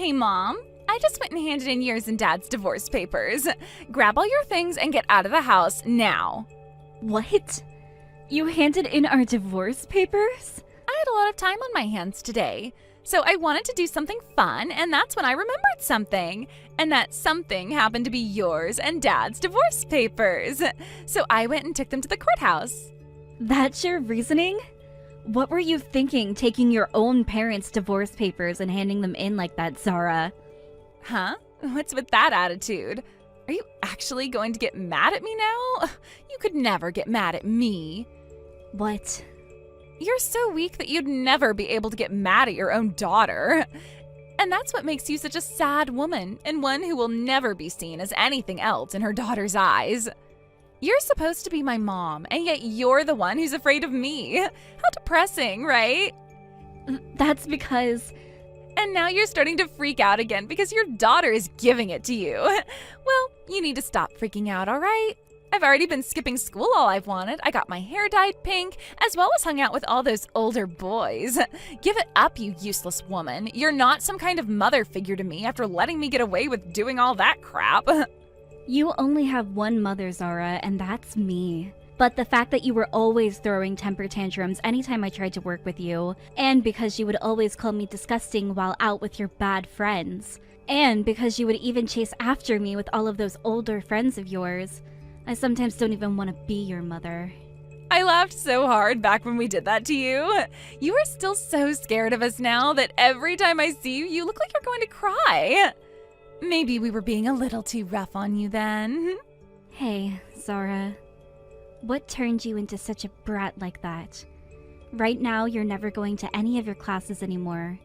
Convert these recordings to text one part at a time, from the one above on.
Hey, Mom. I just went and handed in yours and Dad's divorce papers. Grab all your things and get out of the house now. What? You handed in our divorce papers? I had a lot of time on my hands today, so I wanted to do something fun, and that's when I remembered something. And that something happened to be yours and Dad's divorce papers. So I went and took them to the courthouse. That's your reasoning? What were you thinking, taking your own parents' divorce papers and handing them in like that, Zahra? Huh? What's with that attitude? Are you actually going to get mad at me now? You could never get mad at me. What? You're so weak that you'd never be able to get mad at your own daughter. And that's what makes you such a sad woman, and one who will never be seen as anything else in her daughter's eyes. You're supposed to be my mom, and yet you're the one who's afraid of me. How depressing, right? That's because... And now you're starting to freak out again because your daughter is giving it to you. Well, you need to stop freaking out, all right? I've already been skipping school all I've wanted. I got my hair dyed pink, as well as hung out with all those older boys. Give it up, you useless woman. You're not some kind of mother figure to me after letting me get away with doing all that crap. You only have one mother, Zahra, and that's me. But the fact that you were always throwing temper tantrums anytime I tried to work with you, and because you would always call me disgusting while out with your bad friends, and because you would even chase after me with all of those older friends of yours, I sometimes don't even want to be your mother. I laughed so hard back when we did that to you. You are still so scared of us now that every time I see you, you look like you're going to cry. Maybe we were being a little too rough on you then. Hey, Zahra. What turned you into such a brat like that? Right now, you're never going to any of your classes anymore,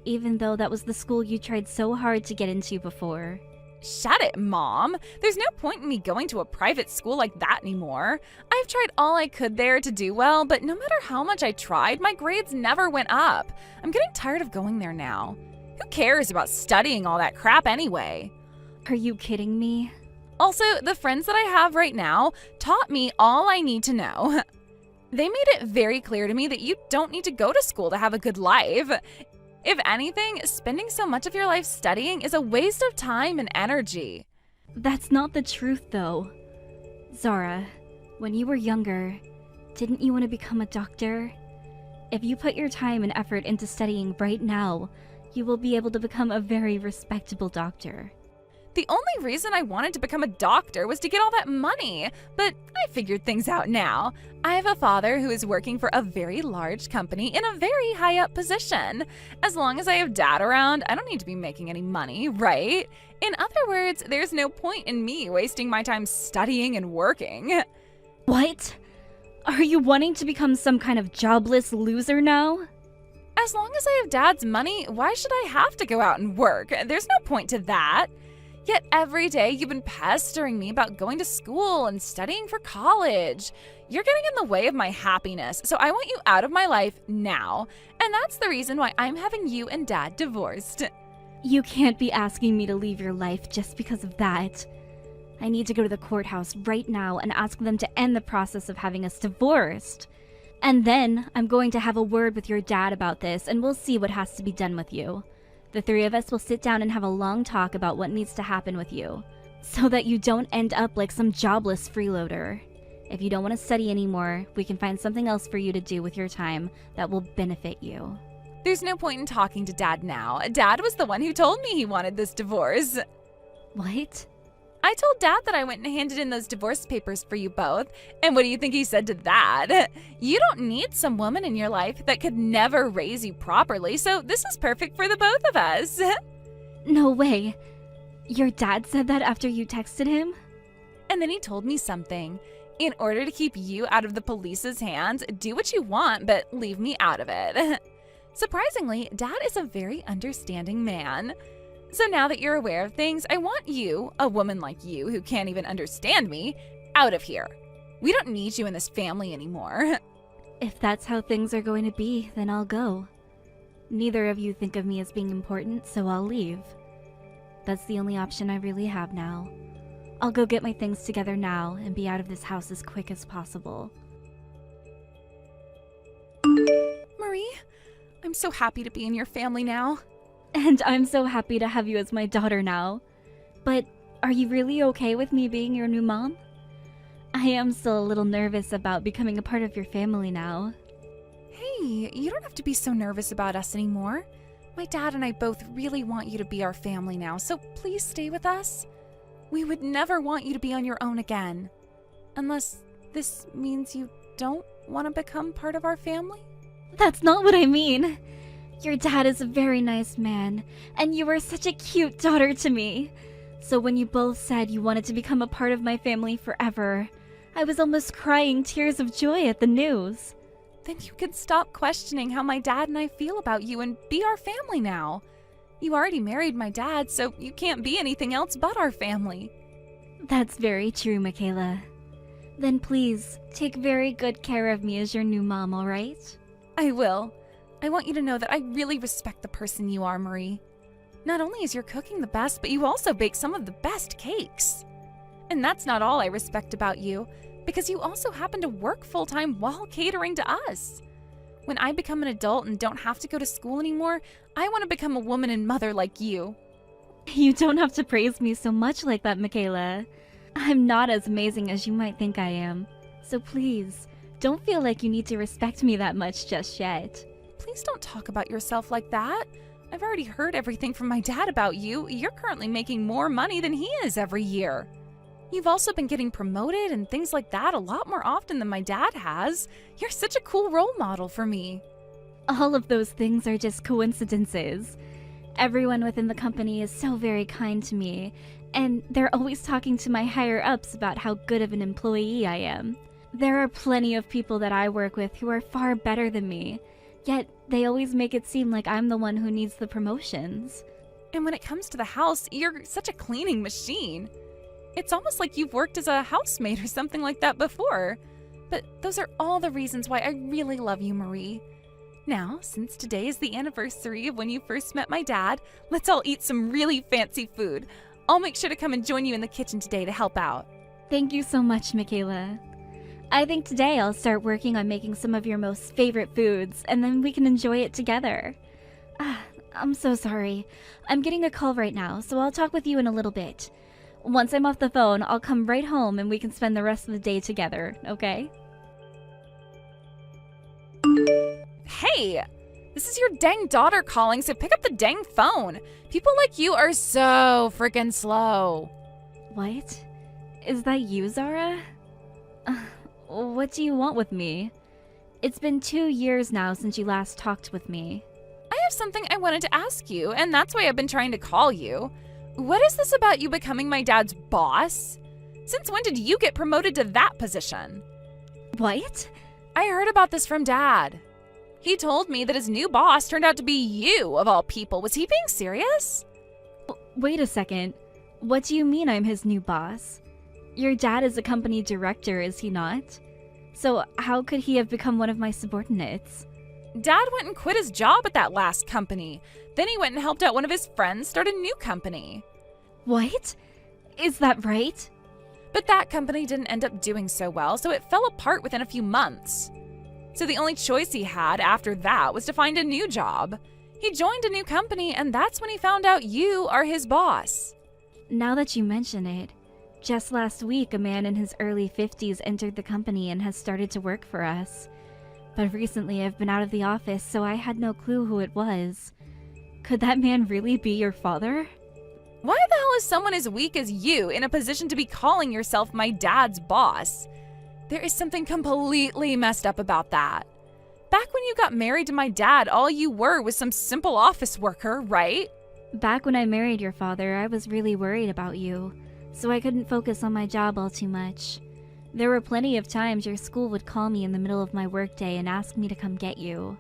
even though that was the school you tried so hard to get into before. Shut it, Mom. There's no point in me going to a private school like that anymore. I've tried all I could there to do well, but no matter how much I tried, my grades never went up. I'm getting tired of going there now. Who cares about studying all that crap anyway? Are you kidding me? Also, the friends that I have right now taught me all I need to know. They made it very clear to me that you don't need to go to school to have a good life. If anything, spending so much of your life studying is a waste of time and energy. That's not the truth, though. Zahra, when you were younger, didn't you want to become a doctor? If you put your time and effort into studying right now, you will be able to become a very respectable doctor. The only reason I wanted to become a doctor was to get all that money, but I figured things out now. I have a father who is working for a very large company in a very high up position. As long as I have Dad around, I don't need to be making any money, right? In other words, there's no point in me wasting my time studying and working. What? Are you wanting to become some kind of jobless loser now? As long as I have Dad's money, why should I have to go out and work? There's no point to that. Yet every day you've been pestering me about going to school and studying for college. You're getting in the way of my happiness, so I want you out of my life now. And that's the reason why I'm having you and Dad divorced. You can't be asking me to leave your life just because of that. I need to go to the courthouse right now and ask them to end the process of having us divorced. And then I'm going to have a word with your dad about this, and we'll see what has to be done with you. The three of us will sit down and have a long talk about what needs to happen with you, so that you don't end up like some jobless freeloader. If you don't want to study anymore, we can find something else for you to do with your time that will benefit you. There's no point in talking to Dad now. Dad was the one who told me he wanted this divorce. What? I told Dad that I went and handed in those divorce papers for you both. And what do you think he said to that? You don't need some woman in your life that could never raise you properly, so this is perfect for the both of us. No way. Your dad said that after you texted him? And then he told me something. In order to keep you out of the police's hands, do what you want, but leave me out of it. Surprisingly, Dad is a very understanding man. So now that you're aware of things, I want you, a woman like you who can't even understand me, out of here. We don't need you in this family anymore. If that's how things are going to be, then I'll go. Neither of you think of me as being important, so I'll leave. That's the only option I really have now. I'll go get my things together now and be out of this house as quick as possible. Marie, I'm so happy to be in your family now. And I'm so happy to have you as my daughter now. But are you really okay with me being your new mom? I am still a little nervous about becoming a part of your family now. Hey, you don't have to be so nervous about us anymore. My dad and I both really want you to be our family now, so please stay with us. We would never want you to be on your own again. Unless this means you don't want to become part of our family? That's not what I mean. Your dad is a very nice man, and you were such a cute daughter to me. So when you both said you wanted to become a part of my family forever, I was almost crying tears of joy at the news. Then you can stop questioning how my dad and I feel about you and be our family now. You already married my dad, so you can't be anything else but our family. That's very true, Michaela. Then please, take very good care of me as your new mom, alright? I will. I want you to know that I really respect the person you are, Marie. Not only is your cooking the best, but you also bake some of the best cakes. And that's not all I respect about you, because you also happen to work full-time while catering to us. When I become an adult and don't have to go to school anymore, I want to become a woman and mother like you. You don't have to praise me so much like that, Michaela. I'm not as amazing as you might think I am. So please, don't feel like you need to respect me that much just yet. Please don't talk about yourself like that. I've already heard everything from my dad about you. You're currently making more money than he is every year. You've also been getting promoted and things like that a lot more often than my dad has. You're such a cool role model for me. All of those things are just coincidences. Everyone within the company is so very kind to me, and they're always talking to my higher-ups about how good of an employee I am. There are plenty of people that I work with who are far better than me, yet they always make it seem like I'm the one who needs the promotions. And when it comes to the house, you're such a cleaning machine. It's almost like you've worked as a housemaid or something like that before. But those are all the reasons why I really love you, Marie. Now, since today is the anniversary of when you first met my dad, let's all eat some really fancy food. I'll make sure to come and join you in the kitchen today to help out. Thank you so much, Michaela. I think today I'll start working on making some of your most favorite foods, and then we can enjoy it together. I'm so sorry. I'm getting a call right now, so I'll talk with you in a little bit. Once I'm off the phone, I'll come right home and we can spend the rest of the day together, okay? Hey! This is your dang daughter calling, so pick up the dang phone. People like you are so freaking slow. What? Is that you, Zahra? What do you want with me? It's been 2 years now since you last talked with me. I have something I wanted to ask you, and that's why I've been trying to call you. What is this about you becoming my dad's boss? Since when did you get promoted to that position? What? I heard about this from Dad. He told me that his new boss turned out to be you, of all people. Was he being serious? Wait a second. What do you mean I'm his new boss? Your dad is a company director, is he not? So how could he have become one of my subordinates? Dad went and quit his job at that last company. Then he went and helped out one of his friends start a new company. What? Is that right? But that company didn't end up doing so well, so it fell apart within a few months. So the only choice he had after that was to find a new job. He joined a new company, and that's when he found out you are his boss. Now that you mention it, just last week a man in his early 50s entered the company and has started to work for us. But recently I've been out of the office, so I had no clue who it was. Could that man really be your father? Why the hell is someone as weak as you in a position to be calling yourself my dad's boss? There is something completely messed up about that. Back when you got married to my dad, all you were was some simple office worker, right? Back when I married your father, I was really worried about you, so I couldn't focus on my job all too much. There were plenty of times your school would call me in the middle of my workday and ask me to come get you,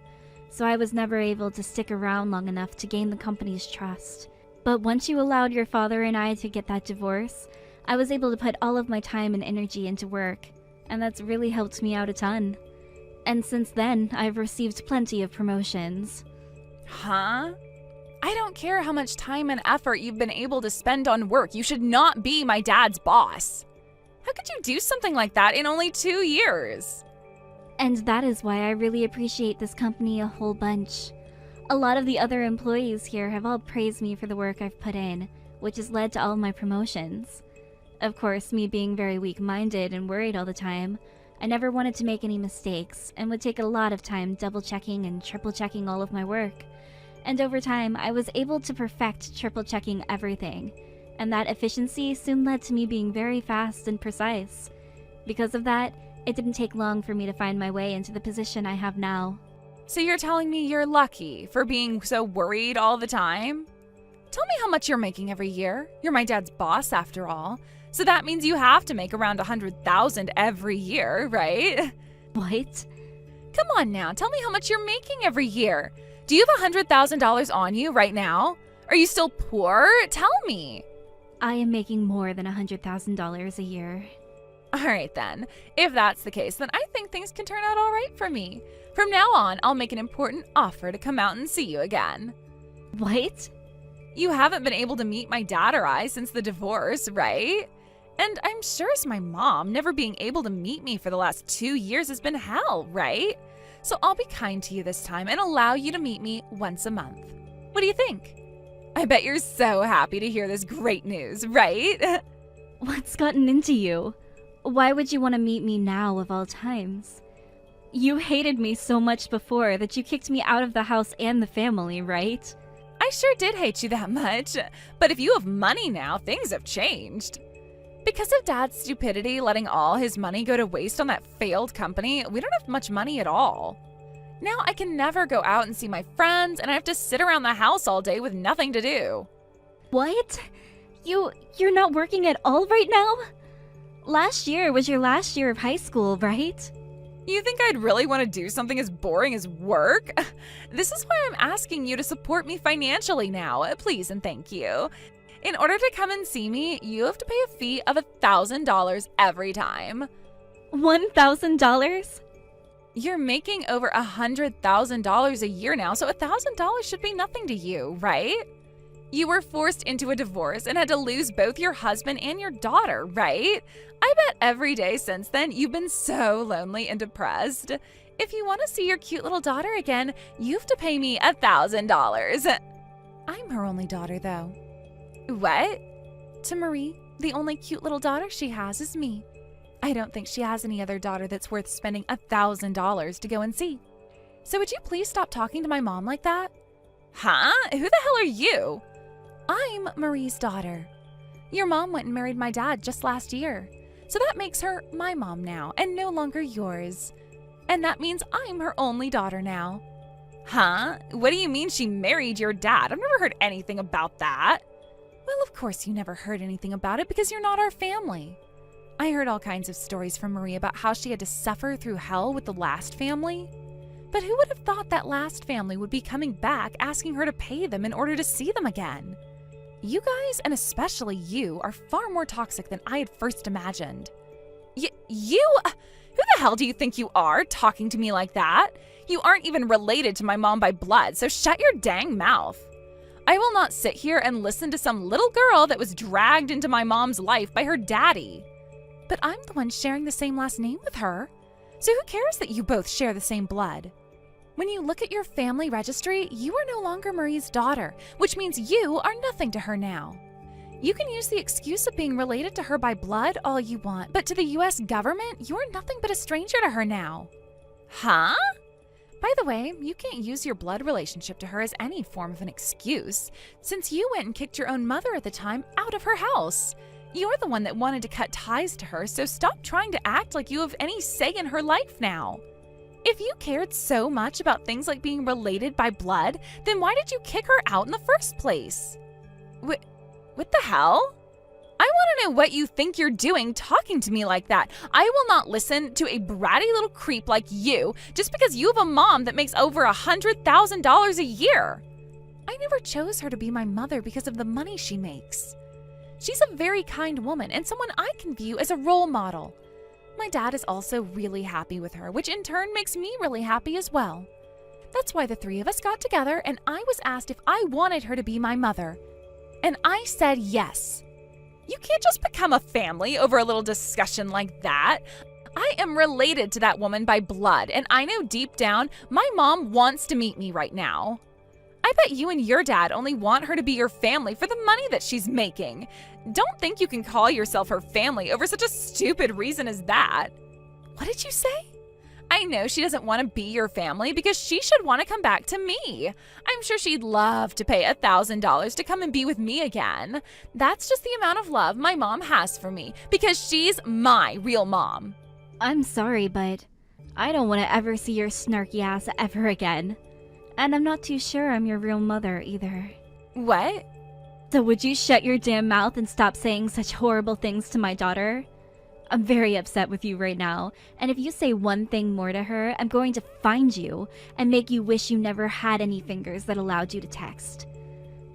so I was never able to stick around long enough to gain the company's trust. But once you allowed your father and I to get that divorce, I was able to put all of my time and energy into work, and that's really helped me out a ton. And since then, I've received plenty of promotions. Huh? I don't care how much time and effort you've been able to spend on work. You should not be my dad's boss. How could you do something like that in only 2 years? And that is why I really appreciate this company a whole bunch. A lot of the other employees here have all praised me for the work I've put in, which has led to all of my promotions. Of course, me being very weak-minded and worried all the time, I never wanted to make any mistakes and would take a lot of time double-checking and triple-checking all of my work. And over time, I was able to perfect triple-checking everything, and that efficiency soon led to me being very fast and precise. Because of that, it didn't take long for me to find my way into the position I have now. So you're telling me you're lucky for being so worried all the time? Tell me how much you're making every year. You're my dad's boss after all. So that means you have to make around $100,000 every year, right? What? Come on now, tell me how much you're making every year. Do you have $100,000 on you right now? Are you still poor? Tell me. I am making more than $100,000 a year. All right then. If that's the case, then I think things can turn out all right for me. From now on, I'll make an important offer to come out and see you again. What? You haven't been able to meet my dad or I since the divorce, right? And I'm sure as my mom, never being able to meet me for the last 2 years has been hell, right? So I'll be kind to you this time and allow you to meet me once a month. What do you think? I bet you're so happy to hear this great news, right? What's gotten into you? Why would you want to meet me now of all times? You hated me so much before that you kicked me out of the house and the family, right? I sure did hate you that much. But if you have money now, things have changed. Because of Dad's stupidity letting all his money go to waste on that failed company, we don't have much money at all. Now I can never go out and see my friends, and I have to sit around the house all day with nothing to do. What? You're not working at all right now? Last year was your last year of high school, right? You think I'd really want to do something as boring as work? This is why I'm asking you to support me financially now, please and thank you. In order to come and see me, you have to pay a fee of $1,000 every time. $1,000? You're making over $100,000 a year now, so $1,000 should be nothing to you, right? You were forced into a divorce and had to lose both your husband and your daughter, right? I bet every day since then you've been so lonely and depressed. If you want to see your cute little daughter again, you have to pay me $1,000. I'm her only daughter, though. What? To Marie, the only cute little daughter she has is me. I don't think she has any other daughter that's worth spending $1,000 to go and see. So would you please stop talking to my mom like that? Huh? Who the hell are you? I'm Marie's daughter. Your mom went and married my dad just last year. So that makes her my mom now and no longer yours. And that means I'm her only daughter now. Huh? What do you mean she married your dad? I've never heard anything about that. Well, of course you never heard anything about it because you're not our family. I heard all kinds of stories from Marie about how she had to suffer through hell with the last family. But who would have thought that last family would be coming back asking her to pay them in order to see them again? You guys, and especially you, are far more toxic than I had first imagined. You? Who the hell do you think you are, talking to me like that? You aren't even related to my mom by blood, so shut your dang mouth. I will not sit here and listen to some little girl that was dragged into my mom's life by her daddy. But I'm the one sharing the same last name with her. So who cares that you both share the same blood? When you look at your family registry, you are no longer Marie's daughter, which means you are nothing to her now. You can use the excuse of being related to her by blood all you want, but to the US government, you are nothing but a stranger to her now. Huh? By the way, you can't use your blood relationship to her as any form of an excuse, since you went and kicked your own mother at the time out of her house. You're the one that wanted to cut ties to her, so stop trying to act like you have any say in her life now. If you cared so much about things like being related by blood, then why did you kick her out in the first place? What the hell? I want to know what you think you're doing talking to me like that. I will not listen to a bratty little creep like you just because you have a mom that makes over $100,000 a year. I never chose her to be my mother because of the money she makes. She's a very kind woman and someone I can view as a role model. My dad is also really happy with her, which in turn makes me really happy as well. That's why the three of us got together and I was asked if I wanted her to be my mother. And I said yes. You can't just become a family over a little discussion like that. I am related to that woman by blood, and I know deep down my mom wants to meet me right now. I bet you and your dad only want her to be your family for the money that she's making. Don't think you can call yourself her family over such a stupid reason as that. What did you say? I know she doesn't want to be your family because she should want to come back to me. I'm sure she'd love to pay $1,000 to come and be with me again. That's just the amount of love my mom has for me because she's my real mom. I'm sorry, but I don't want to ever see your snarky ass ever again. And I'm not too sure I'm your real mother either. What? So would you shut your damn mouth and stop saying such horrible things to my daughter? I'm very upset with you right now, and if you say one thing more to her, I'm going to find you and make you wish you never had any fingers that allowed you to text.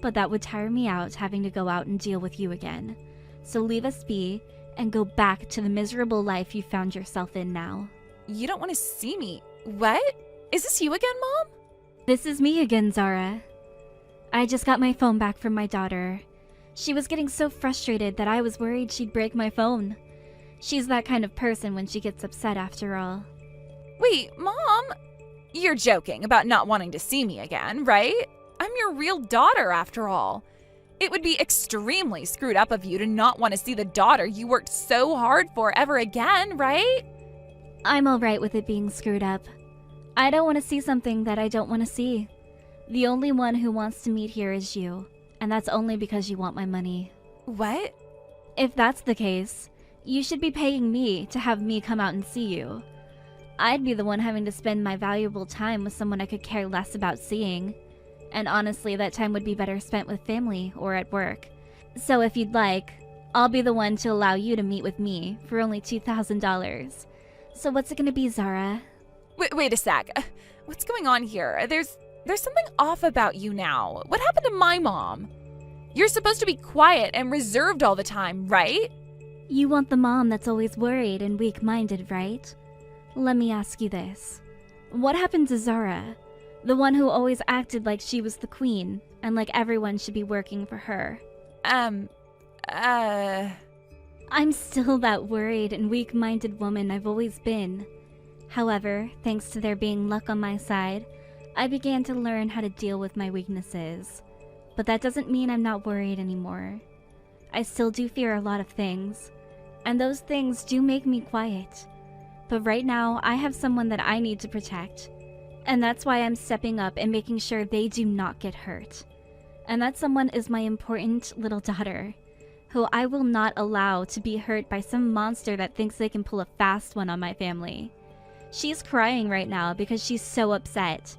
But that would tire me out having to go out and deal with you again. So leave us be and go back to the miserable life you found yourself in now. You don't want to see me. What? Is this you again, Mom? This is me again, Zahra. I just got my phone back from my daughter. She was getting so frustrated that I was worried she'd break my phone. She's that kind of person when she gets upset after all. Wait, Mom? You're joking about not wanting to see me again, right? I'm your real daughter after all. It would be extremely screwed up of you to not want to see the daughter you worked so hard for ever again, right? I'm alright with it being screwed up. I don't want to see something that I don't want to see. The only one who wants to meet here is you, and that's only because you want my money. What? If that's the case, you should be paying me to have me come out and see you. I'd be the one having to spend my valuable time with someone I could care less about seeing. And honestly, that time would be better spent with family or at work. So if you'd like, I'll be the one to allow you to meet with me for only $2,000. So what's it gonna be, Zahra? Wait a sec. What's going on here? There's something off about you now. What happened to my mom? You're supposed to be quiet and reserved all the time, right? You want the mom that's always worried and weak-minded, right? Let me ask you this. What happened to Zahra? The one who always acted like she was the queen and like everyone should be working for her. I'm still that worried and weak-minded woman I've always been. However, thanks to there being luck on my side, I began to learn how to deal with my weaknesses. But that doesn't mean I'm not worried anymore. I still do fear a lot of things, and those things do make me quiet. But right now, I have someone that I need to protect, and that's why I'm stepping up and making sure they do not get hurt. And that someone is my important little daughter, who I will not allow to be hurt by some monster that thinks they can pull a fast one on my family. She's crying right now because she's so upset,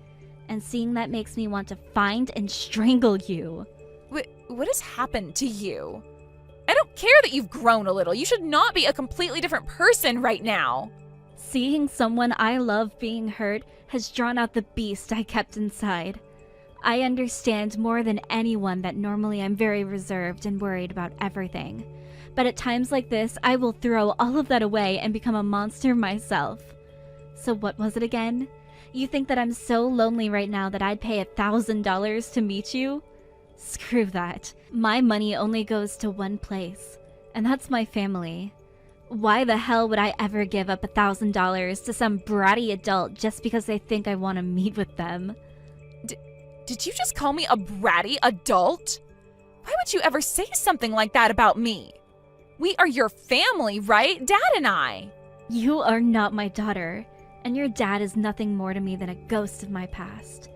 and seeing that makes me want to find and strangle you. What has happened to you? I don't care that you've grown a little. You should not be a completely different person right now. Seeing someone I love being hurt has drawn out the beast I kept inside. I understand more than anyone that normally I'm very reserved and worried about everything. But at times like this, I will throw all of that away and become a monster myself. So what was it again? You think that I'm so lonely right now that I'd pay $1,000 to meet you? Screw that. My money only goes to one place, and that's my family. Why the hell would I ever give up $1,000 to some bratty adult just because they think I want to meet with them? Did you just call me a bratty adult? Why would you ever say something like that about me? We are your family, right? Dad and I. You are not my daughter, and your dad is nothing more to me than a ghost of my past.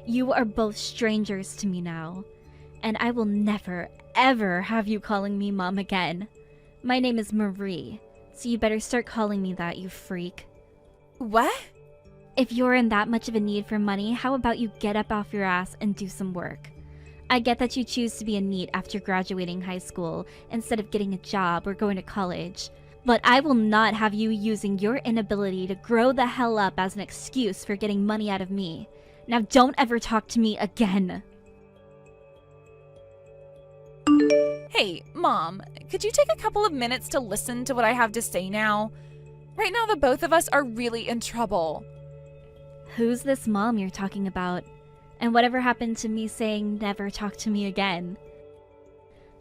You are both strangers to me now, and I will never, ever have you calling me Mom again. My name is Marie, so you better start calling me that, you freak. What? If you're in that much of a need for money, how about you get up off your ass and do some work? I get that you choose to be a NEET after graduating high school instead of getting a job or going to college, but I will not have you using your inability to grow the hell up as an excuse for getting money out of me. Now don't ever talk to me again. Hey, Mom, could you take a couple of minutes to listen to what I have to say now? Right now, the both of us are really in trouble. Who's this mom you're talking about? And whatever happened to me saying never talk to me again?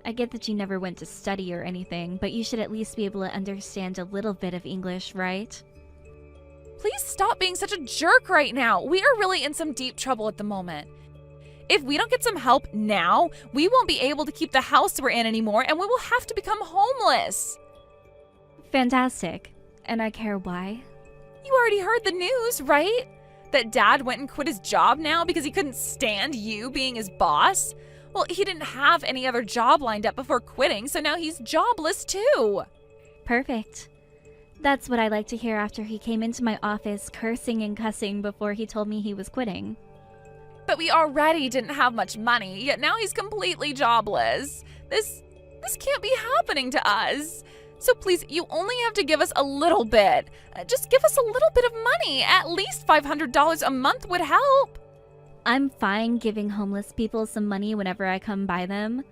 I get that you never went to study or anything, but you should at least be able to understand a little bit of English, right? Please stop being such a jerk right now. We are really in some deep trouble at the moment. If we don't get some help now, we won't be able to keep the house we're in anymore and we will have to become homeless. Fantastic. And I care why? You already heard the news, right? That Dad went and quit his job now because he couldn't stand you being his boss? Well, he didn't have any other job lined up before quitting, so now he's jobless too. Perfect. That's what I like to hear after he came into my office cursing and cussing before he told me he was quitting. But we already didn't have much money, yet now he's completely jobless. This can't be happening to us. So please, you only have to give us a little bit. Just give us a little bit of money. At least $500 a month would help. I'm fine giving homeless people some money whenever I come by them,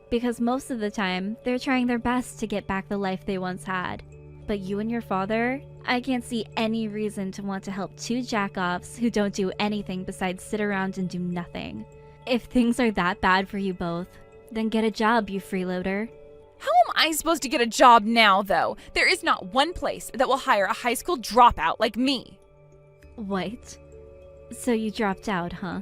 because most of the time, they're trying their best to get back the life they once had. But you and your father, I can't see any reason to want to help two jack-offs who don't do anything besides sit around and do nothing. If things are that bad for you both, then get a job, you freeloader. How am I supposed to get a job now, though? There is not one place that will hire a high school dropout like me. What? So you dropped out, huh?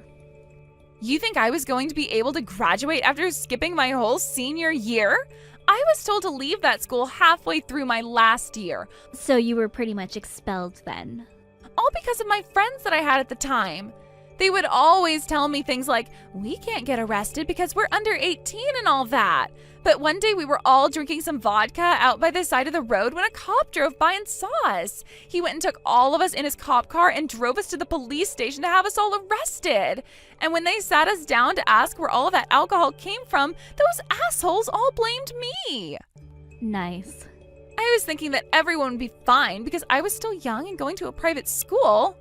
You think I was going to be able to graduate after skipping my whole senior year? I was told to leave that school halfway through my last year. So you were pretty much expelled then? All because of my friends that I had at the time. They would always tell me things like, we can't get arrested because we're under 18 and all that. But one day we were all drinking some vodka out by the side of the road when a cop drove by and saw us. He went and took all of us in his cop car and drove us to the police station to have us all arrested. And when they sat us down to ask where all of that alcohol came from, those assholes all blamed me. Nice. I was thinking that everyone would be fine because I was still young and going to a private school.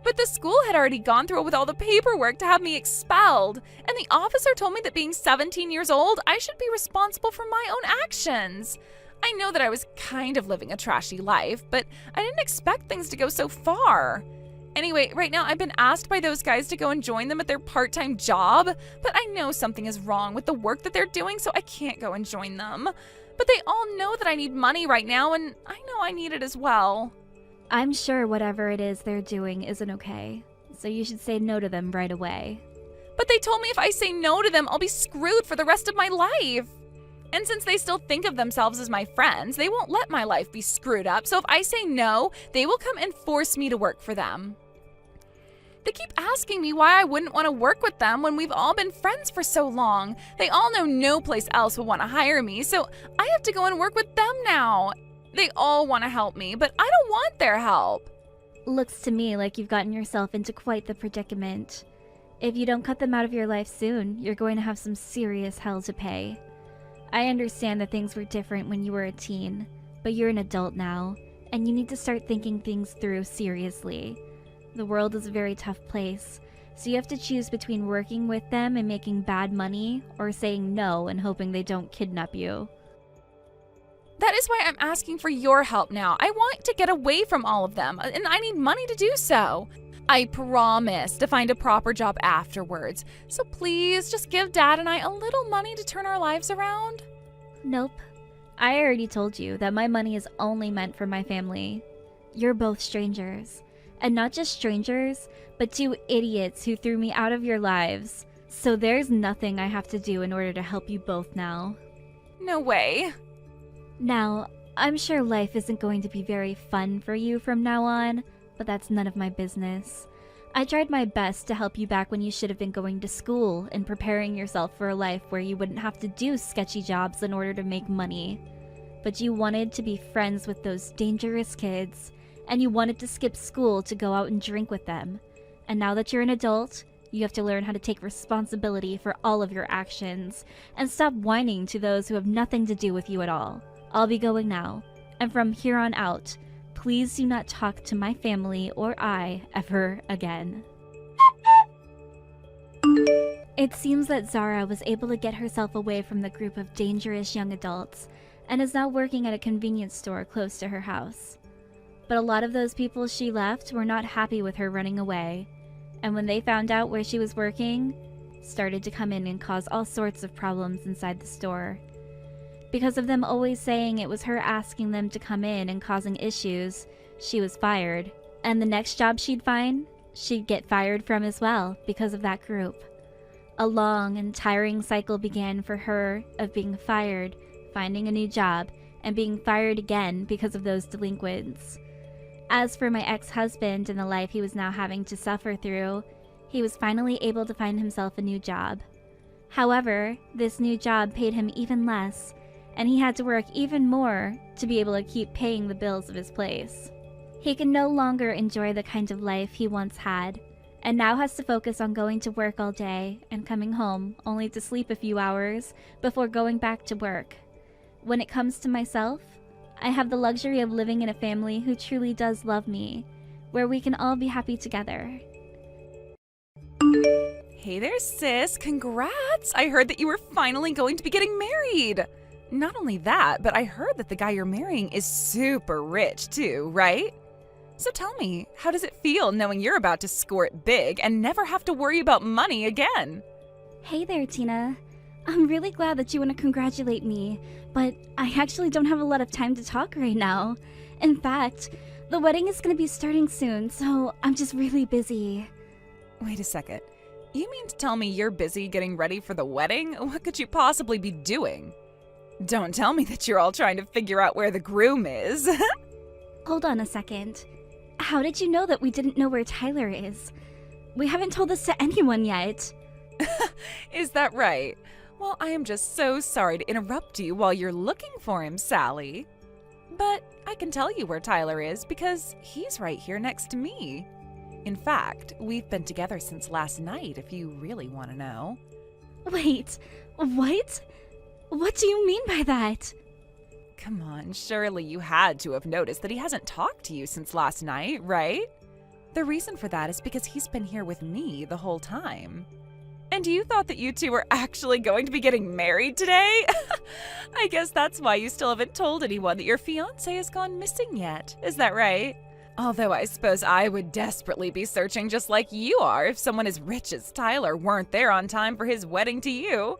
But the school had already gone through with all the paperwork to have me expelled, and the officer told me that being 17 years old, I should be responsible for my own actions. I know that I was kind of living a trashy life, but I didn't expect things to go so far. Anyway, right now I've been asked by those guys to go and join them at their part-time job, but I know something is wrong with the work that they're doing, so I can't go and join them. But they all know that I need money right now, and I know I need it as well. I'm sure whatever it is they're doing isn't okay, so you should say no to them right away. But they told me if I say no to them, I'll be screwed for the rest of my life. And since they still think of themselves as my friends, they won't let my life be screwed up, so if I say no, they will come and force me to work for them. They keep asking me why I wouldn't want to work with them when we've all been friends for so long. They all know no place else will want to hire me, so I have to go and work with them now. They all want to help me, but I don't want their help. Looks to me like you've gotten yourself into quite the predicament. If you don't cut them out of your life soon, you're going to have some serious hell to pay. I understand that things were different when you were a teen, but you're an adult now, and you need to start thinking things through seriously. The world is a very tough place, so you have to choose between working with them and making bad money, or saying no and hoping they don't kidnap you. That is why I'm asking for your help now. I want to get away from all of them, and I need money to do so. I promise to find a proper job afterwards. So please, just give Dad and I a little money to turn our lives around. Nope. I already told you that my money is only meant for my family. You're both strangers. And not just strangers, but two idiots who threw me out of your lives. So there's nothing I have to do in order to help you both now. No way. Now, I'm sure life isn't going to be very fun for you from now on, but that's none of my business. I tried my best to help you back when you should have been going to school and preparing yourself for a life where you wouldn't have to do sketchy jobs in order to make money. But you wanted to be friends with those dangerous kids, and you wanted to skip school to go out and drink with them. And now that you're an adult, you have to learn how to take responsibility for all of your actions, and stop whining to those who have nothing to do with you at all. I'll be going now, and from here on out, please do not talk to my family or I ever again. It seems that Zahra was able to get herself away from the group of dangerous young adults, and is now working at a convenience store close to her house. But a lot of those people she left were not happy with her running away, and when they found out where she was working, started to come in and cause all sorts of problems inside the store. Because of them always saying it was her asking them to come in and causing issues, she was fired. And the next job she'd find, she'd get fired from as well because of that group. A long and tiring cycle began for her of being fired, finding a new job, and being fired again because of those delinquents. As for my ex-husband and the life he was now having to suffer through, he was finally able to find himself a new job. However, this new job paid him even less, and he had to work even more to be able to keep paying the bills of his place. He can no longer enjoy the kind of life he once had, and now has to focus on going to work all day and coming home only to sleep a few hours before going back to work. When it comes to myself, I have the luxury of living in a family who truly does love me, where we can all be happy together. Hey there, sis. Congrats! I heard that you were finally going to be getting married. Not only that, but I heard that the guy you're marrying is super rich too, right? So tell me, how does it feel knowing you're about to score it big and never have to worry about money again? Hey there, Tina. I'm really glad that you want to congratulate me, but I actually don't have a lot of time to talk right now. In fact, the wedding is going to be starting soon, so I'm just really busy. Wait a second. You mean to tell me you're busy getting ready for the wedding? What could you possibly be doing? Don't tell me that you're all trying to figure out where the groom is. Hold on a second. How did you know that we didn't know where Tyler is? We haven't told this to anyone yet. Is that right? Well, I am just so sorry to interrupt you while you're looking for him, Sally. But I can tell you where Tyler is because he's right here next to me. In fact, we've been together since last night, if you really want to know. Wait, what? What do you mean by that? Come on, surely you had to have noticed that he hasn't talked to you since last night, right? The reason for that is because he's been here with me the whole time. And you thought that you two were actually going to be getting married today? I guess that's why you still haven't told anyone that your fiancé has gone missing yet. Is that right? Although I suppose I would desperately be searching just like you are if someone as rich as Tyler weren't there on time for his wedding to you.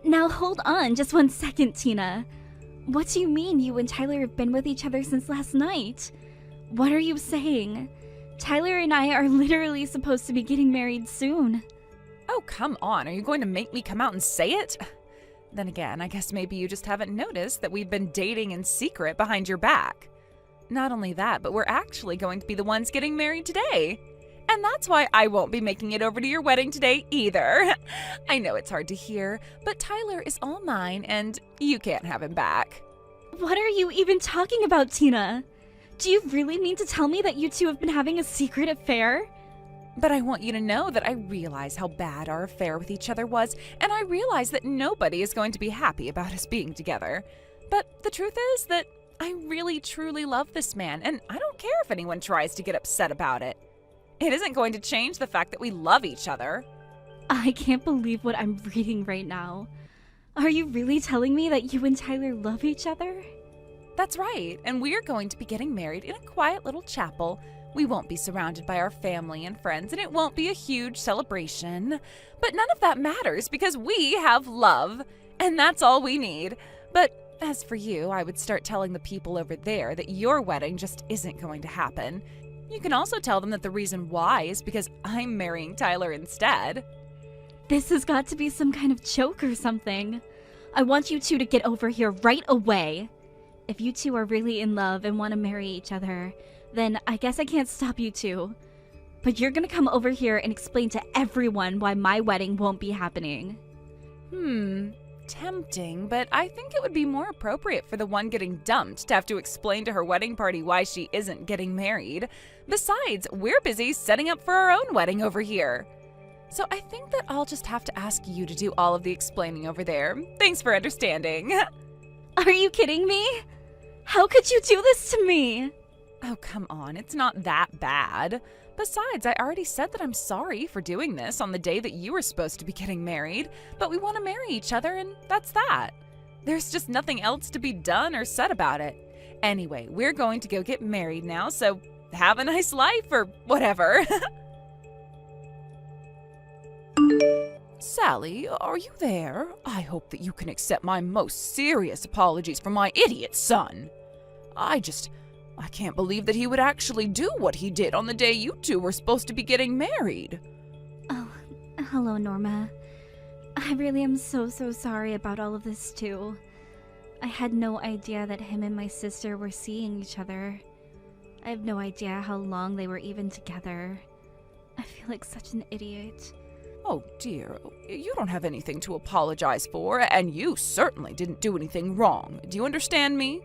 Now hold on just 1 second, Tina. What do you mean you and Tyler have been with each other since last night? What are you saying? Tyler and I are literally supposed to be getting married soon. Oh, come on. Are you going to make me come out and say it? Then again, I guess maybe you just haven't noticed that we've been dating in secret behind your back. Not only that, but we're actually going to be the ones getting married today. And that's why I won't be making it over to your wedding today either. I know it's hard to hear, but Tyler is all mine and you can't have him back. What are you even talking about, Tina? Do you really mean to tell me that you two have been having a secret affair? But I want you to know that I realize how bad our affair with each other was, and I realize that nobody is going to be happy about us being together. But the truth is that I really truly love this man, and I don't care if anyone tries to get upset about it. It isn't going to change the fact that we love each other. I can't believe what I'm reading right now. Are you really telling me that you and Tyler love each other? That's right, and we are going to be getting married in a quiet little chapel. We won't be surrounded by our family and friends, and it won't be a huge celebration. But none of that matters because we have love, and that's all we need. But as for you, I would start telling the people over there that your wedding just isn't going to happen. You can also tell them that the reason why is because I'm marrying Tyler instead. This has got to be some kind of joke or something. I want you two to get over here right away. If you two are really in love and want to marry each other, then I guess I can't stop you two. But you're gonna come over here and explain to everyone why my wedding won't be happening. Tempting, but I think it would be more appropriate for the one getting dumped to have to explain to her wedding party why she isn't getting married. Besides, we're busy setting up for our own wedding over here. So I think that I'll just have to ask you to do all of the explaining over there. Thanks for understanding. Are you kidding me? How could you do this to me? Oh, come on, it's not that bad. Besides, I already said that I'm sorry for doing this on the day that you were supposed to be getting married, but we want to marry each other and that's that. There's just nothing else to be done or said about it. Anyway, we're going to go get married now, so have a nice life or whatever. Sally, are you there? I hope that you can accept my most serious apologies for my idiot son. I can't believe that he would actually do what he did on the day you two were supposed to be getting married. Oh, hello, Norma. I really am so sorry about all of this too. I had no idea that him and my sister were seeing each other. I have no idea how long they were even together. I feel like such an idiot. Oh dear, you don't have anything to apologize for, and you certainly didn't do anything wrong. Do you understand me?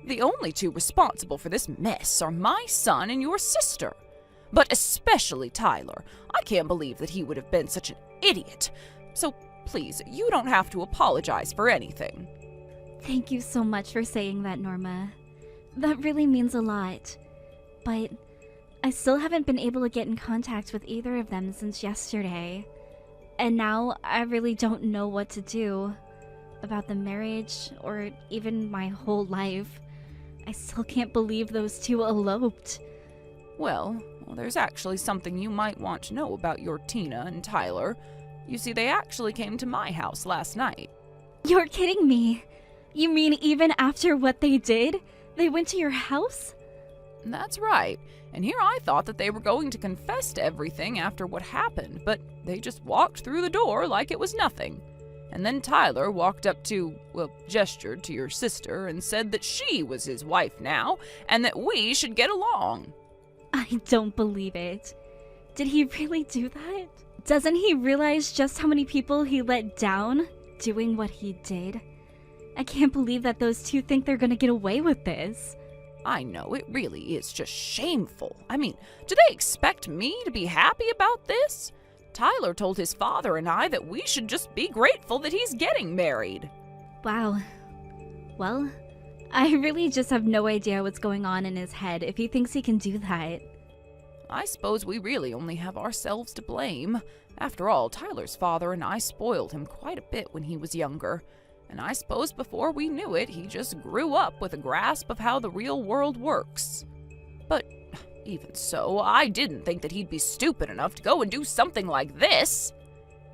The only two responsible for this mess are my son and your sister. But especially Tyler. I can't believe that he would have been such an idiot. So please, you don't have to apologize for anything. Thank you so much for saying that, Norma. That really means a lot. But I still haven't been able to get in contact with either of them since yesterday. And now I really don't know what to do about the marriage or even my whole life. I still can't believe those two eloped. Well, there's actually something you might want to know about your Tina and Tyler. You see, they actually came to my house last night. You're kidding me. You mean even after what they did, they went to your house? That's right. And here I thought that they were going to confess to everything after what happened, but they just walked through the door like it was nothing. And then Tyler walked up to, gestured to your sister and said that she was his wife now, and that we should get along. I don't believe it. Did he really do that? Doesn't he realize just how many people he let down doing what he did? I can't believe that those two think they're gonna get away with this. I know, it really is just shameful. I mean, do they expect me to be happy about this? Tyler told his father and I that we should just be grateful that he's getting married. Wow. Well, I really just have no idea what's going on in his head if he thinks he can do that. I suppose we really only have ourselves to blame. After all, Tyler's father and I spoiled him quite a bit when he was younger. And I suppose before we knew it, he just grew up with a grasp of how the real world works. But even so, I didn't think that he'd be stupid enough to go and do something like this.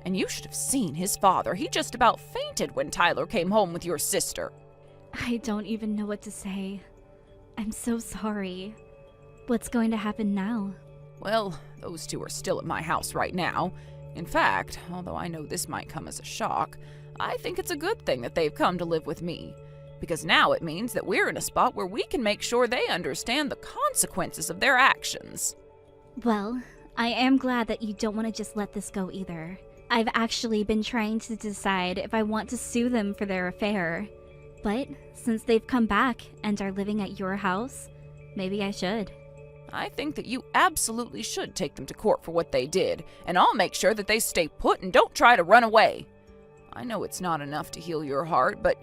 And you should have seen his father. He just about fainted when Tyler came home with your sister. I don't even know what to say. I'm so sorry. What's going to happen now? Well, those two are still at my house right now. In fact, although I know this might come as a shock, I think it's a good thing that they've come to live with me. Because now it means that we're in a spot where we can make sure they understand the consequences of their actions. Well, I am glad that you don't want to just let this go either. I've actually been trying to decide if I want to sue them for their affair. But since they've come back and are living at your house, maybe I should. I think that you absolutely should take them to court for what they did, and I'll make sure that they stay put and don't try to run away. I know it's not enough to heal your heart, but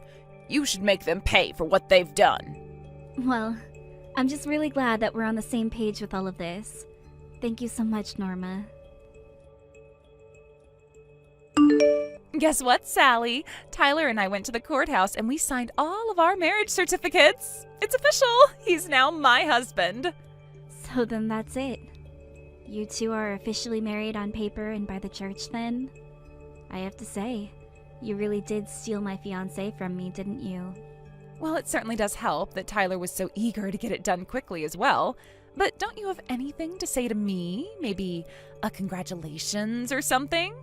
you should make them pay for what they've done. Well, I'm just really glad that we're on the same page with all of this. Thank you so much, Norma. Guess what, Sally? Tyler and I went to the courthouse and we signed all of our marriage certificates. It's official. He's now my husband. So then that's it. You two are officially married on paper and by the church then? I have to say, you really did steal my fiancé from me, didn't you? Well, it certainly does help that Tyler was so eager to get it done quickly as well. But don't you have anything to say to me? Maybe a congratulations or something?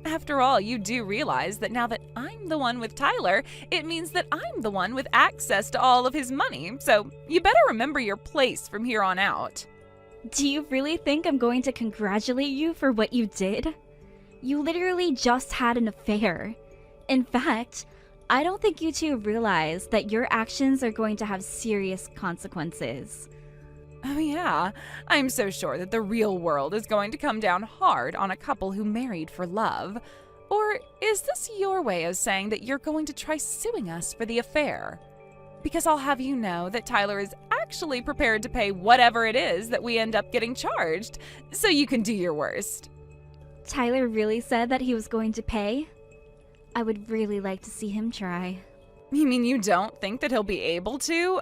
After all, you do realize that now that I'm the one with Tyler, it means that I'm the one with access to all of his money. So you better remember your place from here on out. Do you really think I'm going to congratulate you for what you did? You literally just had an affair. In fact, I don't think you two realize that your actions are going to have serious consequences. Oh yeah, I'm so sure that the real world is going to come down hard on a couple who married for love. Or is this your way of saying that you're going to try suing us for the affair? Because I'll have you know that Tyler is actually prepared to pay whatever it is that we end up getting charged, so you can do your worst. Tyler really said that he was going to pay? I would really like to see him try. You mean you don't think that he'll be able to?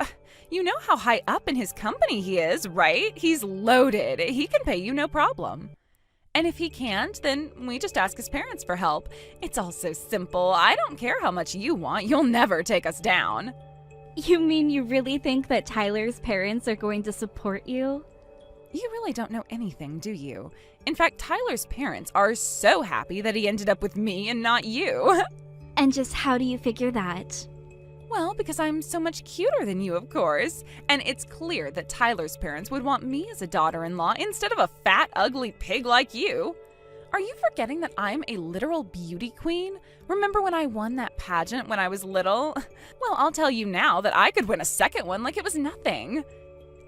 You know how high up in his company he is, right? He's loaded. He can pay you no problem. And if he can't, then we just ask his parents for help. It's all so simple. I don't care how much you want. You'll never take us down. You mean you really think that Tyler's parents are going to support you? You really don't know anything, do you? In fact, Tyler's parents are so happy that he ended up with me and not you. And just how do you figure that? Well, because I'm so much cuter than you, of course. And it's clear that Tyler's parents would want me as a daughter-in-law instead of a fat, ugly pig like you. Are you forgetting that I'm a literal beauty queen? Remember when I won that pageant when I was little? Well, I'll tell you now that I could win a second one like it was nothing.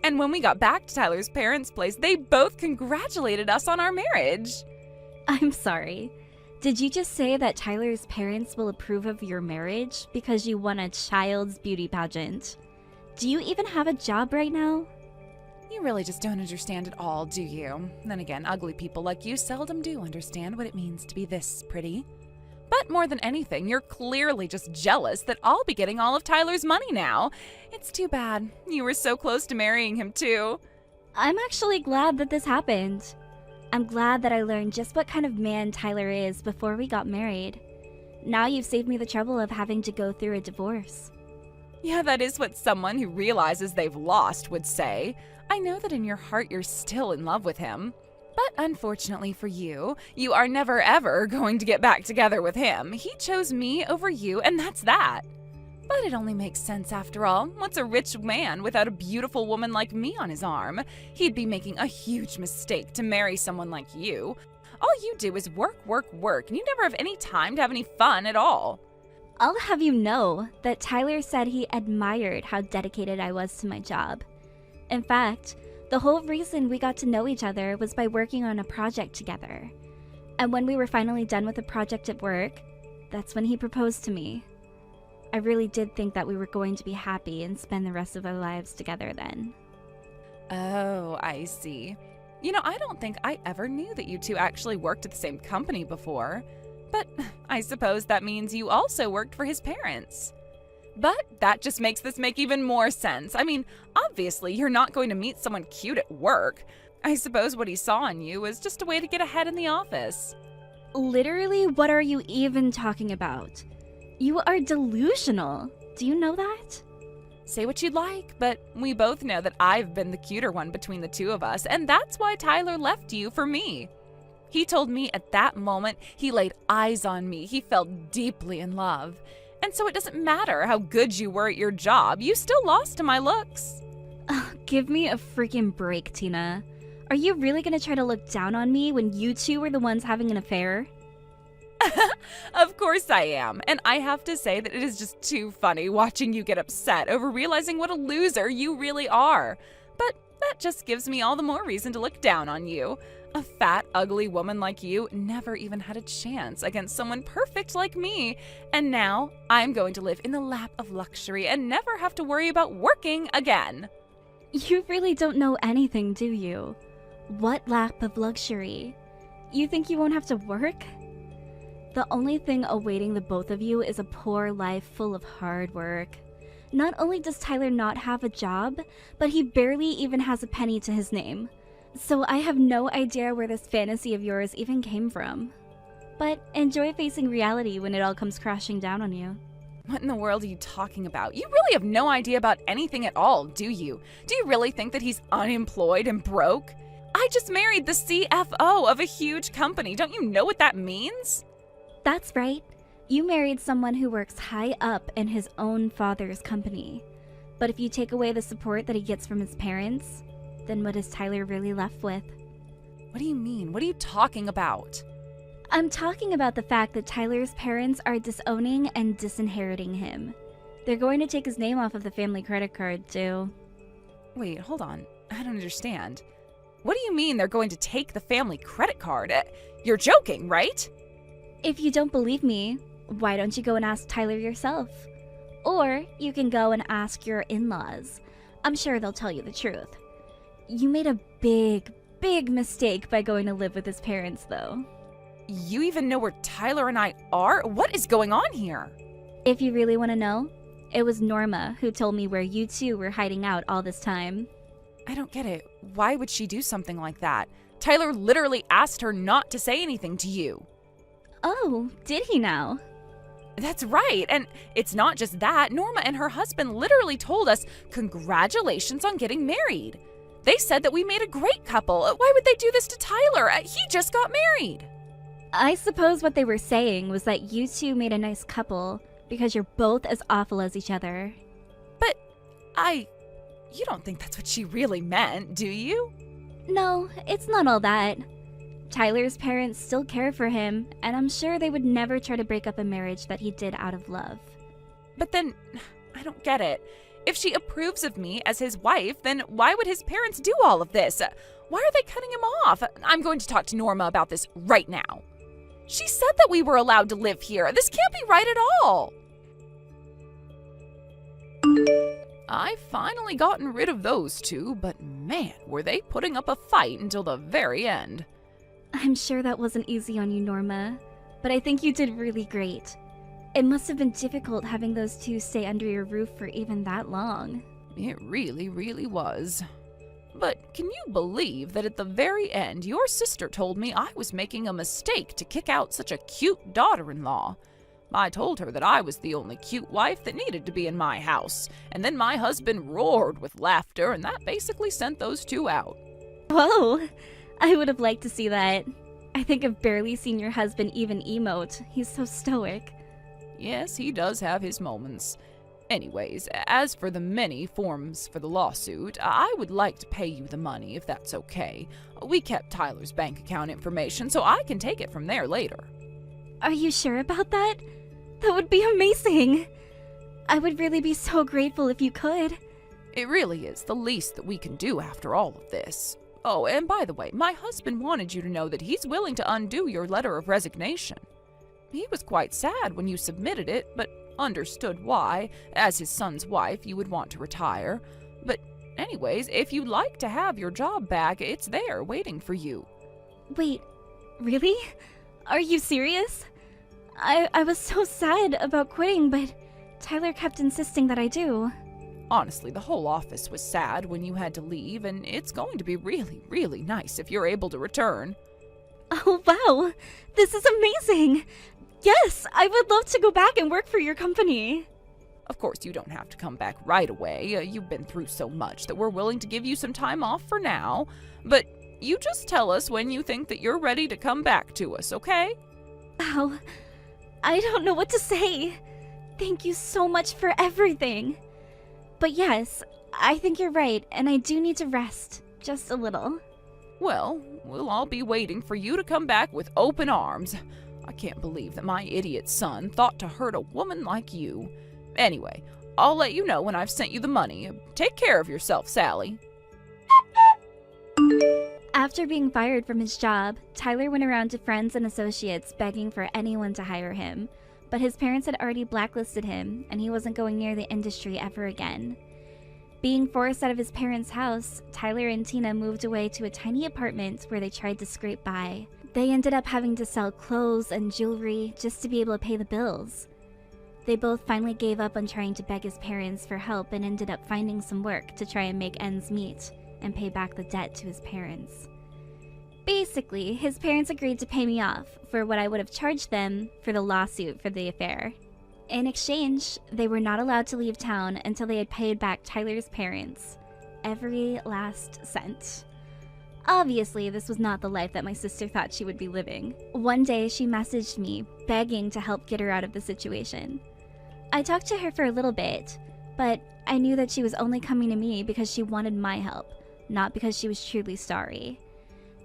And when we got back to Tyler's parents' place, they both congratulated us on our marriage. I'm sorry. Did you just say that Tyler's parents will approve of your marriage because you won a child's beauty pageant? Do you even have a job right now? You really just don't understand at all, do you? Then again, ugly people like you seldom do understand what it means to be this pretty. But more than anything, you're clearly just jealous that I'll be getting all of Tyler's money now. It's too bad. You were so close to marrying him, too. I'm actually glad that this happened. I'm glad that I learned just what kind of man Tyler is before we got married. Now you've saved me the trouble of having to go through a divorce. Yeah, that is what someone who realizes they've lost would say. I know that in your heart you're still in love with him. But unfortunately for you, you are never ever going to get back together with him. He chose me over you, and that's that. But it only makes sense after all. What's a rich man without a beautiful woman like me on his arm? He'd be making a huge mistake to marry someone like you. All you do is work, work, work, and you never have any time to have any fun at all. I'll have you know that Tyler said he admired how dedicated I was to my job. In fact, the whole reason we got to know each other was by working on a project together. And when we were finally done with the project at work, that's when he proposed to me. I really did think that we were going to be happy and spend the rest of our lives together then. Oh, I see. You know, I don't think I ever knew that you two actually worked at the same company before. But I suppose that means you also worked for his parents. But that just makes this make even more sense. I mean, obviously, you're not going to meet someone cute at work. I suppose what he saw in you was just a way to get ahead in the office. Literally, what are you even talking about? You are delusional. Do you know that? Say what you'd like, but we both know that I've been the cuter one between the two of us, and that's why Tyler left you for me. He told me at that moment he laid eyes on me. He fell deeply in love. And so it doesn't matter how good you were at your job, you still lost to my looks. Give me a freaking break, Tina. Are you really gonna try to look down on me when you two were the ones having an affair? Of course I am, and I have to say that it is just too funny watching you get upset over realizing what a loser you really are. But that just gives me all the more reason to look down on you. A fat, ugly woman like you never even had a chance against someone perfect like me. And now I'm going to live in the lap of luxury and never have to worry about working again. You really don't know anything, do you? What lap of luxury? You think you won't have to work? The only thing awaiting the both of you is a poor life full of hard work. Not only does Tyler not have a job, but he barely even has a penny to his name. So I have no idea where this fantasy of yours even came from. But enjoy facing reality when it all comes crashing down on you. What in the world are you talking about? You really have no idea about anything at all, do you? Do you really think that he's unemployed and broke? I just married the CFO of a huge company. Don't you know what that means? That's right. You married someone who works high up in his own father's company. But if you take away the support that he gets from his parents, then what is Tyler really left with? What do you mean? What are you talking about? I'm talking about the fact that Tyler's parents are disowning and disinheriting him. They're going to take his name off of the family credit card, too. Wait, hold on. I don't understand. What do you mean they're going to take the family credit card? You're joking, right? If you don't believe me, why don't you go and ask Tyler yourself? Or you can go and ask your in-laws. I'm sure they'll tell you the truth. You made a big mistake by going to live with his parents, though. You even know where Tyler and I are? What is going on here? If you really want to know, it was Norma who told me where you two were hiding out all this time. I don't get it. Why would she do something like that? Tyler literally asked her not to say anything to you. Oh, did he now? That's right, and it's not just that. Norma and her husband literally told us, congratulations on getting married. They said that we made a great couple. Why would they do this to Tyler? He just got married. I suppose what they were saying was that you two made a nice couple because you're both as awful as each other. But you don't think that's what she really meant, do you? No, it's not all that. Tyler's parents still care for him, and I'm sure they would never try to break up a marriage that he did out of love. But then, I don't get it. If she approves of me as his wife, then why would his parents do all of this? Why are they cutting him off? I'm going to talk to Norma about this right now. She said that we were allowed to live here. This can't be right at all. I finally gotten rid of those two, but man, were they putting up a fight until the very end. I'm sure that wasn't easy on you, Norma, but I think you did really great. It must have been difficult having those two stay under your roof for even that long. It really, really was. But can you believe that at the very end, your sister told me I was making a mistake to kick out such a cute daughter-in-law? I told her that I was the only cute wife that needed to be in my house, and then my husband roared with laughter, and that basically sent those two out. Whoa! I would have liked to see that. I think I've barely seen your husband even emote. He's so stoic. Yes, he does have his moments. Anyways, as for the many forms for the lawsuit, I would like to pay you the money if that's okay. We kept Tyler's bank account information, so I can take it from there later. Are you sure about that? That would be amazing! I would really be so grateful if you could. It really is the least that we can do after all of this. Oh, and by the way, my husband wanted you to know that he's willing to undo your letter of resignation. He was quite sad when you submitted it, but understood why, as his son's wife, you would want to retire. But anyways, if you'd like to have your job back, it's there waiting for you. Wait, really? Are you serious? I was so sad about quitting, but Tyler kept insisting that I do. Honestly, the whole office was sad when you had to leave, and it's going to be really, really nice if you're able to return. Oh, wow! This is amazing! Yes, I would love to go back and work for your company. Of course, you don't have to come back right away. You've been through so much that we're willing to give you some time off for now. But you just tell us when you think that you're ready to come back to us, okay? Wow, I don't know what to say. Thank you so much for everything. But yes, I think you're right, and I do need to rest. Just a little. Well, we'll all be waiting for you to come back with open arms. I can't believe that my idiot son thought to hurt a woman like you. Anyway, I'll let you know when I've sent you the money. Take care of yourself, Sally. After being fired from his job, Tyler went around to friends and associates begging for anyone to hire him. But his parents had already blacklisted him, and he wasn't going near the industry ever again. Being forced out of his parents' house, Tyler and Tina moved away to a tiny apartment where they tried to scrape by. They ended up having to sell clothes and jewelry just to be able to pay the bills. They both finally gave up on trying to beg his parents for help and ended up finding some work to try and make ends meet and pay back the debt to his parents. Basically, his parents agreed to pay me off for what I would have charged them for the lawsuit for the affair. In exchange, they were not allowed to leave town until they had paid back Tyler's parents. Every last cent. Obviously, this was not the life that my sister thought she would be living. One day, she messaged me, begging to help get her out of the situation. I talked to her for a little bit, but I knew that she was only coming to me because she wanted my help, not because she was truly sorry.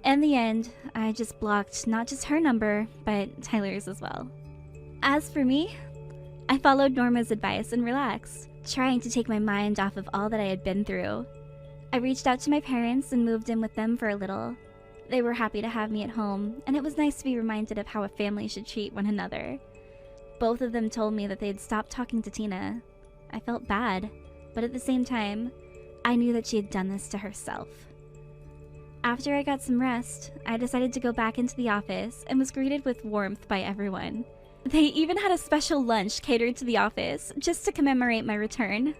In the end, I just blocked not just her number, but Tyler's as well. As for me, I followed Norma's advice and relaxed, trying to take my mind off of all that I had been through. I reached out to my parents and moved in with them for a little. They were happy to have me at home, and it was nice to be reminded of how a family should treat one another. Both of them told me that they had stopped talking to Tina. I felt bad, but at the same time, I knew that she had done this to herself. After I got some rest, I decided to go back into the office and was greeted with warmth by everyone. They even had a special lunch catered to the office just to commemorate my return.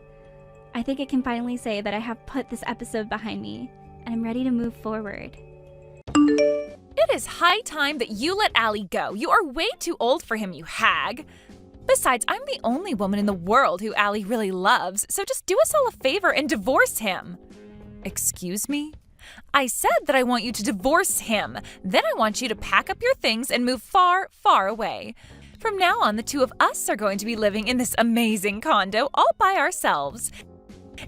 I think I can finally say that I have put this episode behind me, and I'm ready to move forward. It is high time that you let Allie go. You are way too old for him, you hag. Besides, I'm the only woman in the world who Allie really loves, so just do us all a favor and divorce him. Excuse me? I said that I want you to divorce him. Then I want you to pack up your things and move far, far away. From now on, the two of us are going to be living in this amazing condo all by ourselves.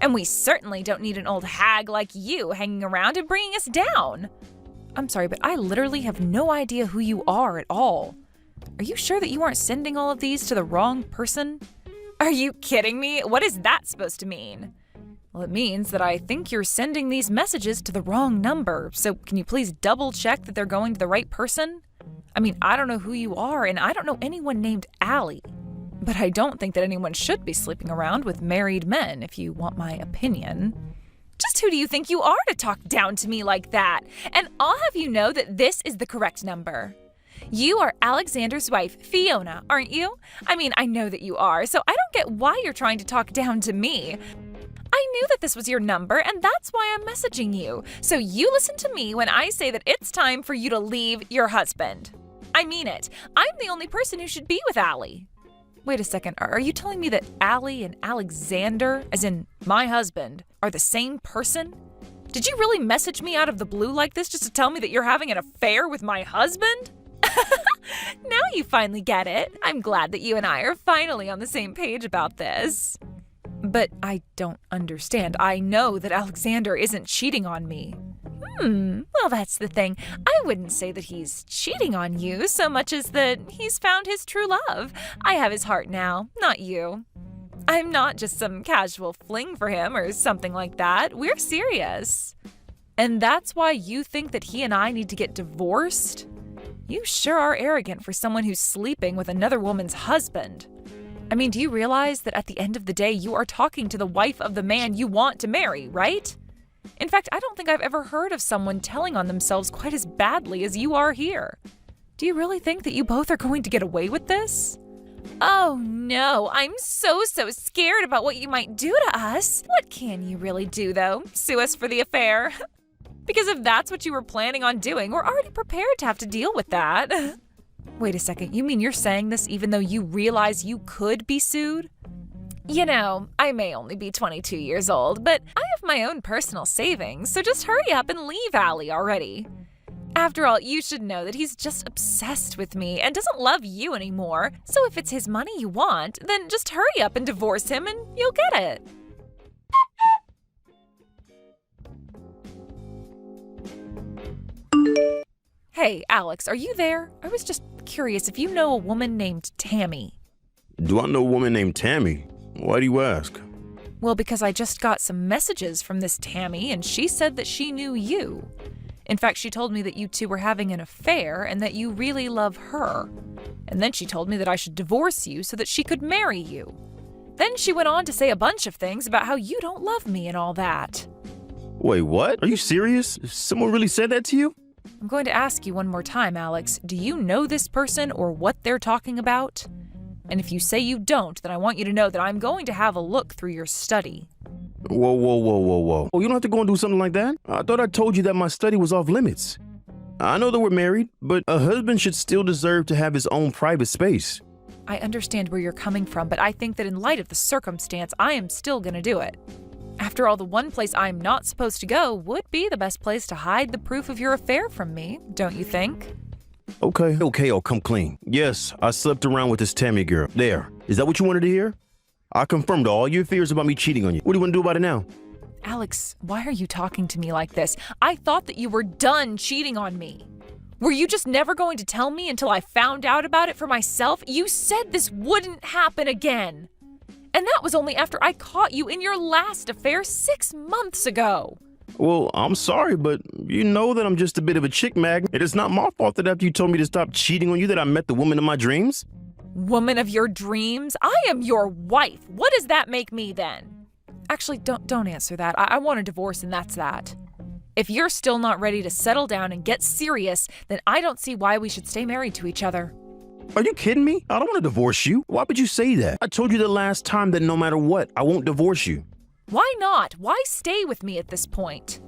And we certainly don't need an old hag like you hanging around and bringing us down. I'm sorry, but I literally have no idea who you are at all. Are you sure that you aren't sending all of these to the wrong person? Are you kidding me? What is that supposed to mean? Well, it means that I think you're sending these messages to the wrong number. So can you please double check that they're going to the right person? I mean, I don't know who you are, and I don't know anyone named Allie. But I don't think that anyone should be sleeping around with married men, if you want my opinion. Just who do you think you are to talk down to me like that? And I'll have you know that this is the correct number. You are Alexander's wife, Fiona, aren't you? I mean, I know that you are, so I don't get why you're trying to talk down to me. I knew that this was your number, and that's why I'm messaging you. So you listen to me when I say that it's time for you to leave your husband. I mean it. I'm the only person who should be with Allie. Wait a second, are you telling me that Allie and Alexander, as in my husband, are the same person? Did you really message me out of the blue like this just to tell me that you're having an affair with my husband? Now you finally get it. I'm glad that you and I are finally on the same page about this. But I don't understand. I know that Alexander isn't cheating on me. Well, that's the thing. I wouldn't say that he's cheating on you so much as that he's found his true love. I have his heart now, not you. I'm not just some casual fling for him or something like that. We're serious. And that's why you think that he and I need to get divorced? You sure are arrogant for someone who's sleeping with another woman's husband. I mean, do you realize that at the end of the day, you are talking to the wife of the man you want to marry, right? In fact, I don't think I've ever heard of someone telling on themselves quite as badly as you are here. Do you really think that you both are going to get away with this? Oh no, I'm so scared about what you might do to us. What can you really do though? Sue us for the affair? Because if that's what you were planning on doing, we're already prepared to have to deal with that. Wait a second, you mean you're saying this even though you realize you could be sued? You know, I may only be 22 years old, but I have my own personal savings, so just hurry up and leave Allie already. After all, you should know that he's just obsessed with me and doesn't love you anymore, so if it's his money you want, then just hurry up and divorce him and you'll get it. Hey, Alex, are you there? I was just curious if you know a woman named Tammy. Do I know a woman named Tammy? Why do you ask? Well, because I just got some messages from this Tammy, and she said that she knew you. In fact, she told me that you two were having an affair and that you really love her. And then she told me that I should divorce you so that she could marry you. Then she went on to say a bunch of things about how you don't love me and all that. Wait, what? Are you serious? Someone really said that to you? I'm going to ask you one more time, Alex. Do you know this person or what they're talking about? And if you say you don't, then I want you to know that I'm going to have a look through your study. Whoa. Oh, you don't have to go and do something like that. I thought I told you that my study was off limits. I know that we're married, but a husband should still deserve to have his own private space. I understand where you're coming from, but I think that in light of the circumstance, I am still going to do it. After all, the one place I'm not supposed to go would be the best place to hide the proof of your affair from me, don't you think? Okay, I'll come clean. Yes, I slept around with this Tammy girl. There. Is that what you wanted to hear? I confirmed all your fears about me cheating on you. What do you want to do about it now? Alex, why are you talking to me like this? I thought that you were done cheating on me. Were you just never going to tell me until I found out about it for myself? You said this wouldn't happen again. And that was only after I caught you in your last affair 6 months ago. Well, I'm sorry, but you know that I'm just a bit of a chick magnet. It is not my fault that after you told me to stop cheating on you that I met the woman of my dreams. Woman of your dreams? I am your wife. What does that make me then? Actually, don't answer that. I want a divorce and that's that. If you're still not ready to settle down and get serious, then I don't see why we should stay married to each other. Are you kidding me? I don't want to divorce you. Why would you say that? I told you the last time that no matter what, I won't divorce you. Why not? Why stay with me at this point?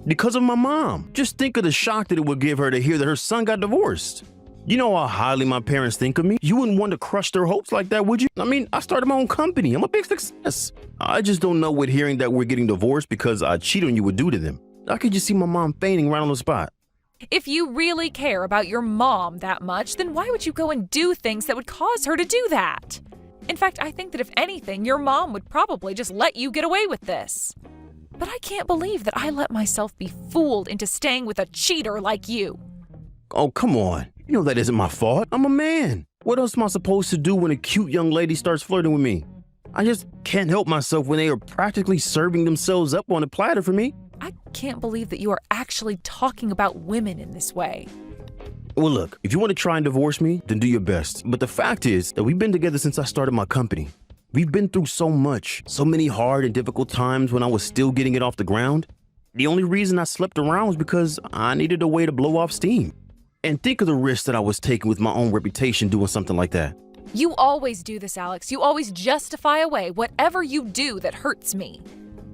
Because of my mom. Just think of the shock that it would give her to hear that her son got divorced. You know how highly my parents think of me. You wouldn't want to crush their hopes like that, would you? I mean, I started my own company. I'm a big success. I just don't know what hearing that we're getting divorced because I cheat on you would do to them. I could just see my mom fainting right on the spot. If you really care about your mom that much, then why would you go and do things that would cause her to do that? In fact, I think that if anything, your mom would probably just let you get away with this. But I can't believe that I let myself be fooled into staying with a cheater like you. Oh, come on. You know that isn't my fault. I'm a man. What else am I supposed to do when a cute young lady starts flirting with me? I just can't help myself when they are practically serving themselves up on a platter for me. I can't believe that you are actually talking about women in this way. Well, look, if you want to try and divorce me, then do your best. But the fact is that we've been together since I started my company. We've been through so much, so many hard and difficult times when I was still getting it off the ground. The only reason I slept around was because I needed a way to blow off steam. And think of the risk that I was taking with my own reputation doing something like that. You always do this, Alex. You always justify away whatever you do that hurts me.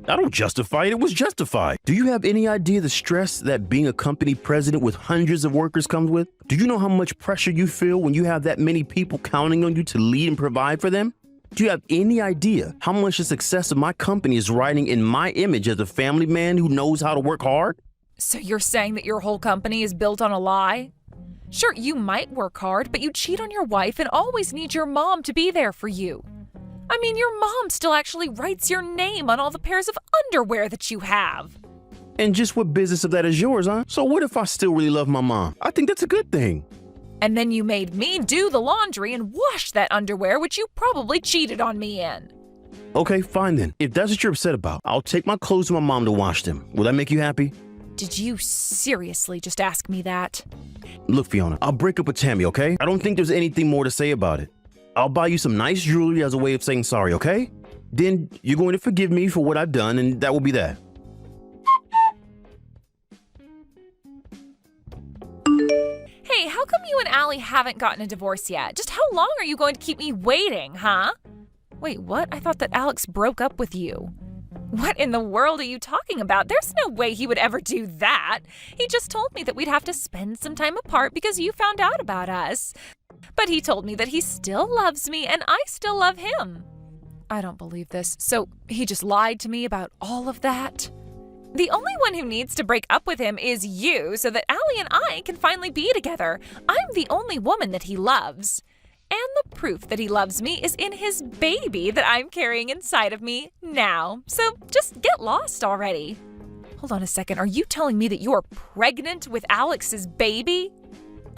I don't justify it. It was justified. Do you have any idea the stress that being a company president with hundreds of workers comes with? Do you know how much pressure you feel when you have that many people counting on you to lead and provide for them? Do you have any idea how much the success of my company is riding in my image as a family man who knows how to work hard? So you're saying that your whole company is built on a lie? Sure, you might work hard, but you cheat on your wife and always need your mom to be there for you. I mean, your mom still actually writes your name on all the pairs of underwear that you have. And just what business of that is yours, huh? So what if I still really love my mom? I think that's a good thing. And then you made me do the laundry and wash that underwear, which you probably cheated on me in. Okay, fine then. If that's what you're upset about, I'll take my clothes to my mom to wash them. Will that make you happy? Did you seriously just ask me that? Look, Fiona, I'll break up with Tammy, okay? I don't think there's anything more to say about it. I'll buy you some nice jewelry as a way of saying sorry, okay? Then you're going to forgive me for what I've done, and that will be that. Hey, how come you and Allie haven't gotten a divorce yet? Just how long are you going to keep me waiting, huh? Wait, what? I thought that Alex broke up with you. What in the world are you talking about? There's no way he would ever do that. He just told me that we'd have to spend some time apart because you found out about us. But he told me that he still loves me and I still love him. I don't believe this. So he just lied to me about all of that? The only one who needs to break up with him is you so that Allie and I can finally be together. I'm the only woman that he loves. And the proof that he loves me is in his baby that I'm carrying inside of me now. So just get lost already. Hold on a second. Are you telling me that you're pregnant with Alex's baby?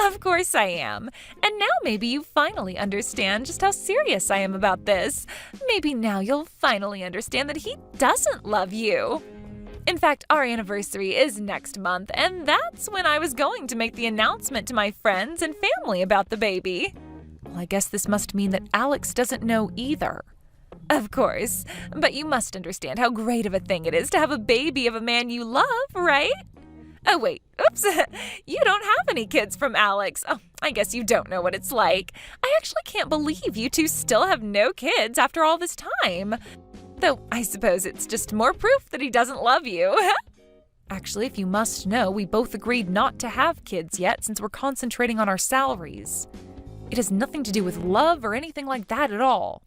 Of course I am. And now maybe you finally understand just how serious I am about this. Maybe now you'll finally understand that he doesn't love you. In fact, our anniversary is next month, and that's when I was going to make the announcement to my friends and family about the baby. Well, I guess this must mean that Alex doesn't know either. Of course, but you must understand how great of a thing it is to have a baby of a man you love, right? Oh, wait, oops, you don't have any kids from Alex. Oh, I guess you don't know what it's like. I actually can't believe you two still have no kids after all this time. Though I suppose it's just more proof that he doesn't love you. Actually, if you must know, we both agreed not to have kids yet since we're concentrating on our salaries. It has nothing to do with love or anything like that at all.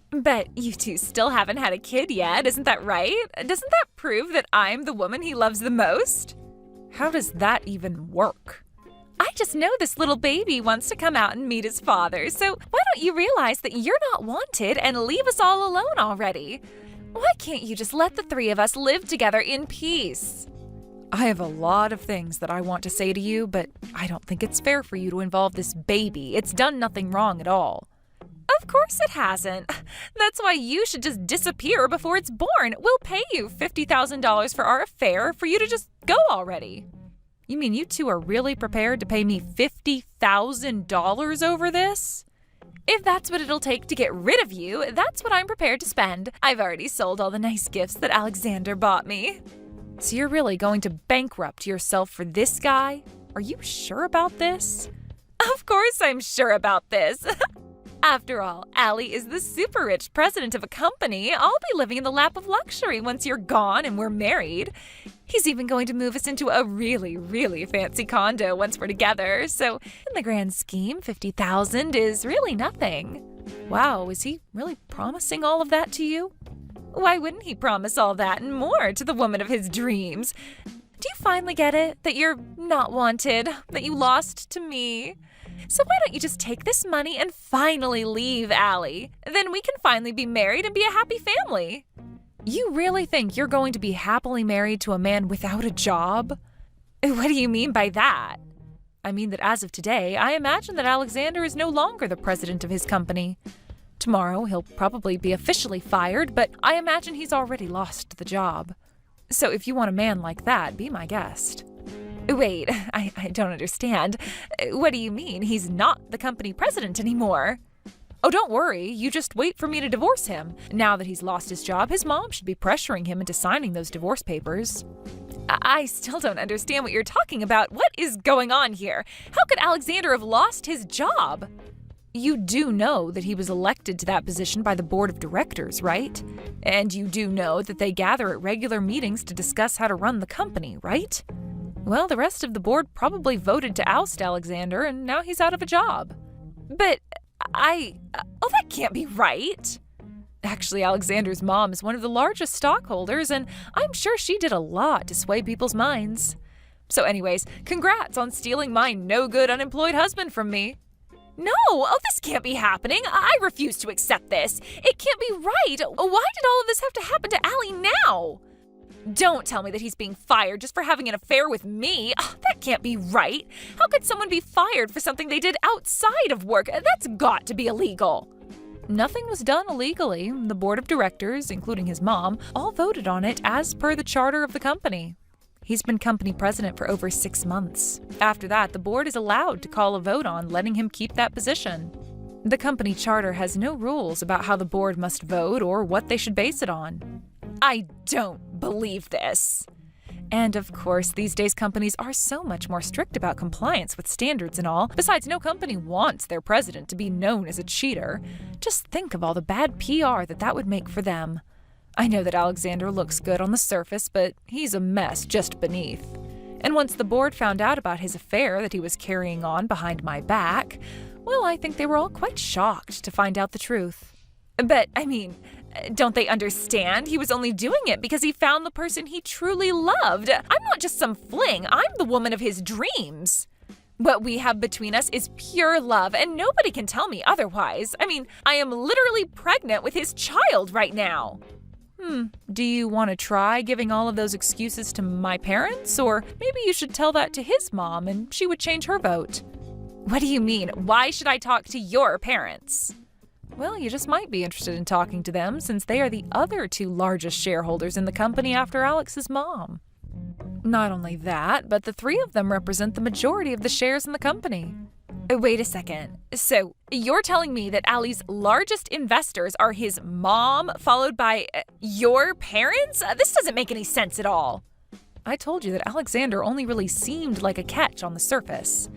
But you two still haven't had a kid yet, isn't that right? Doesn't that prove that I'm the woman he loves the most? How does that even work? I just know this little baby wants to come out and meet his father, so why don't you realize that you're not wanted and leave us all alone already? Why can't you just let the three of us live together in peace? I have a lot of things that I want to say to you, but I don't think it's fair for you to involve this baby. It's done nothing wrong at all. Of course it hasn't. That's why you should just disappear before it's born. We'll pay you $50,000 for our affair for you to just go already. You mean you two are really prepared to pay me $50,000 over this? If that's what it'll take to get rid of you, that's what I'm prepared to spend. I've already sold all the nice gifts that Alexander bought me. So you're really going to bankrupt yourself for this guy? Are you sure about this? Of course I'm sure about this. After all, Allie is the super rich president of a company. I'll be living in the lap of luxury once you're gone and we're married. He's even going to move us into a really, really fancy condo once we're together. So in the grand scheme, $50,000 is really nothing. Wow, is he really promising all of that to you? Why wouldn't he promise all that and more to the woman of his dreams? Do you finally get it? That you're not wanted? That you lost to me? So why don't you just take this money and finally leave Allie? Then we can finally be married and be a happy family. You really think you're going to be happily married to a man without a job? What do you mean by that? I mean that as of today, I imagine that Alexander is no longer the president of his company. Tomorrow, he'll probably be officially fired, but I imagine he's already lost the job. So if you want a man like that, be my guest. Wait, I don't understand. What do you mean? He's not the company president anymore. Oh, don't worry. You just wait for me to divorce him. Now that he's lost his job, his mom should be pressuring him into signing those divorce papers. I still don't understand what you're talking about. What is going on here? How could Alexander have lost his job? You do know that he was elected to that position by the board of directors, right? And you do know that they gather at regular meetings to discuss how to run the company, right? Well, the rest of the board probably voted to oust Alexander, and now he's out of a job. But that can't be right. Actually, Alexander's mom is one of the largest stockholders, and I'm sure she did a lot to sway people's minds. So anyways, congrats on stealing my no-good unemployed husband from me. No, this can't be happening. I refuse to accept this. It can't be right. Why did all of this have to happen to Allie now? Don't tell me that he's being fired just for having an affair with me. That can't be right. How could someone be fired for something they did outside of work? That's got to be illegal. Nothing was done illegally. The board of directors, including his mom, all voted on it as per the charter of the company. He's been company president for over 6 months. After that, the board is allowed to call a vote on letting him keep that position. The company charter has no rules about how the board must vote or what they should base it on. I don't believe this. And of course, these days companies are so much more strict about compliance with standards and all. Besides, no company wants their president to be known as a cheater. Just think of all the bad PR that would make for them. I know that Alexander looks good on the surface, but he's a mess just beneath. And once the board found out about his affair that he was carrying on behind my back, well, I think they were all quite shocked to find out the truth. But, don't they understand? He was only doing it because he found the person he truly loved. I'm not just some fling. I'm the woman of his dreams. What we have between us is pure love, and nobody can tell me otherwise. I am literally pregnant with his child right now. Do you want to try giving all of those excuses to my parents? Or maybe you should tell that to his mom and she would change her vote. What do you mean? Why should I talk to your parents? Well, you just might be interested in talking to them since they are the other 2 largest shareholders in the company after Alex's mom. Not only that, but the 3 of them represent the majority of the shares in the company. Wait a second. So you're telling me that Allie's largest investors are his mom, followed by your parents? This doesn't make any sense at all. I told you that Alexander only really seemed like a catch on the surface.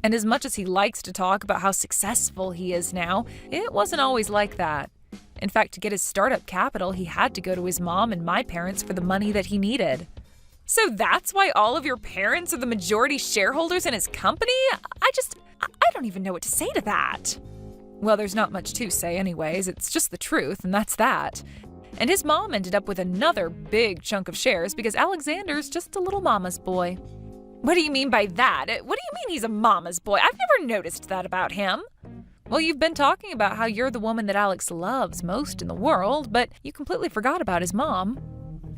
And as much as he likes to talk about how successful he is now, it wasn't always like that. In fact, to get his startup capital, he had to go to his mom and my parents for the money that he needed. So that's why all of your parents are the majority shareholders in his company? I don't even know what to say to that. Well, there's not much to say anyways. It's just the truth, and that's that. And his mom ended up with another big chunk of shares because Alexander's just a little mama's boy. What do you mean by that? What do you mean he's a mama's boy? I've never noticed that about him. Well, you've been talking about how you're the woman that Alex loves most in the world, but you completely forgot about his mom.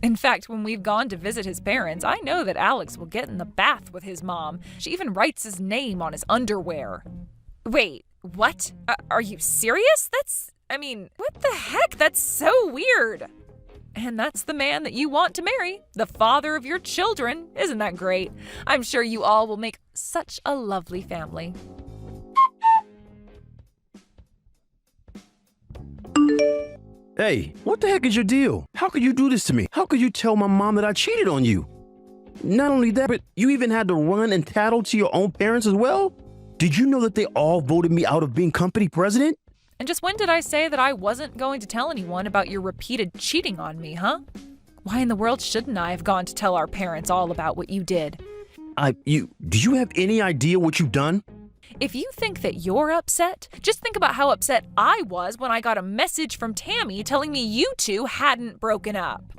In fact, when we've gone to visit his parents, I know that Alex will get in the bath with his mom. She even writes his name on his underwear. Wait, what? Are you serious? What the heck? That's so weird. And that's the man that you want to marry, the father of your children. Isn't that great? I'm sure you all will make such a lovely family. Hey, what the heck is your deal? How could you do this to me? How could you tell my mom that I cheated on you? Not only that, but you even had to run and tattle to your own parents as well? Did you know that they all voted me out of being company president? And just when did I say that I wasn't going to tell anyone about your repeated cheating on me, huh? Why in the world shouldn't I have gone to tell our parents all about what you did? Do you have any idea what you've done? If you think that you're upset, just think about how upset I was when I got a message from Tammy telling me you two hadn't broken up.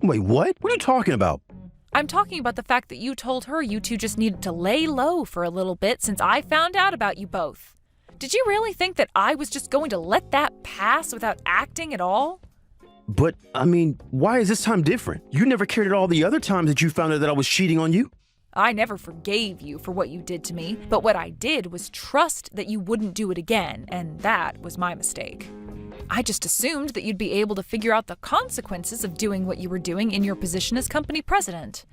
Wait, what? What are you talking about? I'm talking about the fact that you told her you two just needed to lay low for a little bit since I found out about you both. Did you really think that I was just going to let that pass without acting at all? But, why is this time different? You never cared at all the other times that you found out that I was cheating on you. I never forgave you for what you did to me, but what I did was trust that you wouldn't do it again, and that was my mistake. I just assumed that you'd be able to figure out the consequences of doing what you were doing in your position as company president.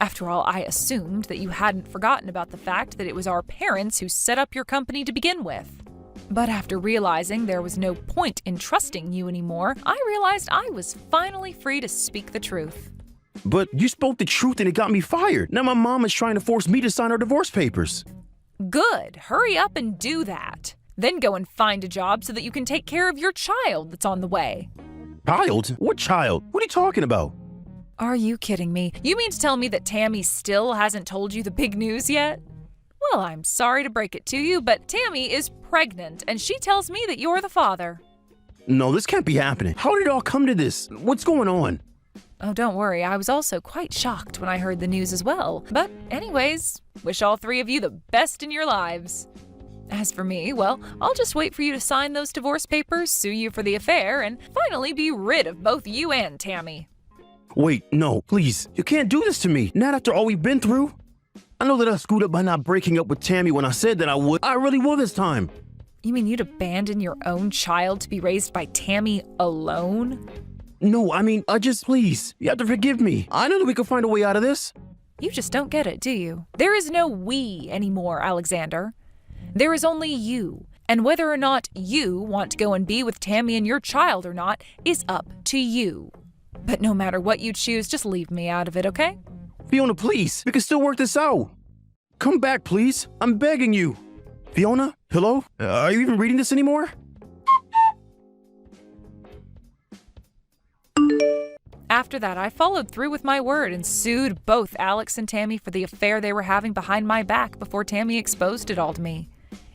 After all, I assumed that you hadn't forgotten about the fact that it was our parents who set up your company to begin with. But after realizing there was no point in trusting you anymore, I realized I was finally free to speak the truth. But you spoke the truth and it got me fired. Now my mom is trying to force me to sign her divorce papers. Good. Hurry up and do that. Then go and find a job so that you can take care of your child that's on the way. Child? What child? What are you talking about? Are you kidding me? You mean to tell me that Tammy still hasn't told you the big news yet? Well, I'm sorry to break it to you, but Tammy is pregnant, and she tells me that you're the father. No, this can't be happening. How did it all come to this? What's going on? Oh, don't worry. I was also quite shocked when I heard the news as well. But anyways, wish all three of you the best in your lives. As for me, well, I'll just wait for you to sign those divorce papers, sue you for the affair, and finally be rid of both you and Tammy. Wait, no, please. You can't do this to me. Not after all we've been through. I know that I screwed up by not breaking up with Tammy when I said that I would. I really will this time. You mean you'd abandon your own child to be raised by Tammy alone? No, please. You have to forgive me. I know that we can find a way out of this. You just don't get it, do you? There is no we anymore, Alexander. There is only you. And whether or not you want to go and be with Tammy and your child or not is up to you. But no matter what you choose, just leave me out of it, okay? Fiona, please. We can still work this out. Come back, please. I'm begging you. Fiona? Hello? Are you even reading this anymore? After that, I followed through with my word and sued both Alex and Tammy for the affair they were having behind my back before Tammy exposed it all to me.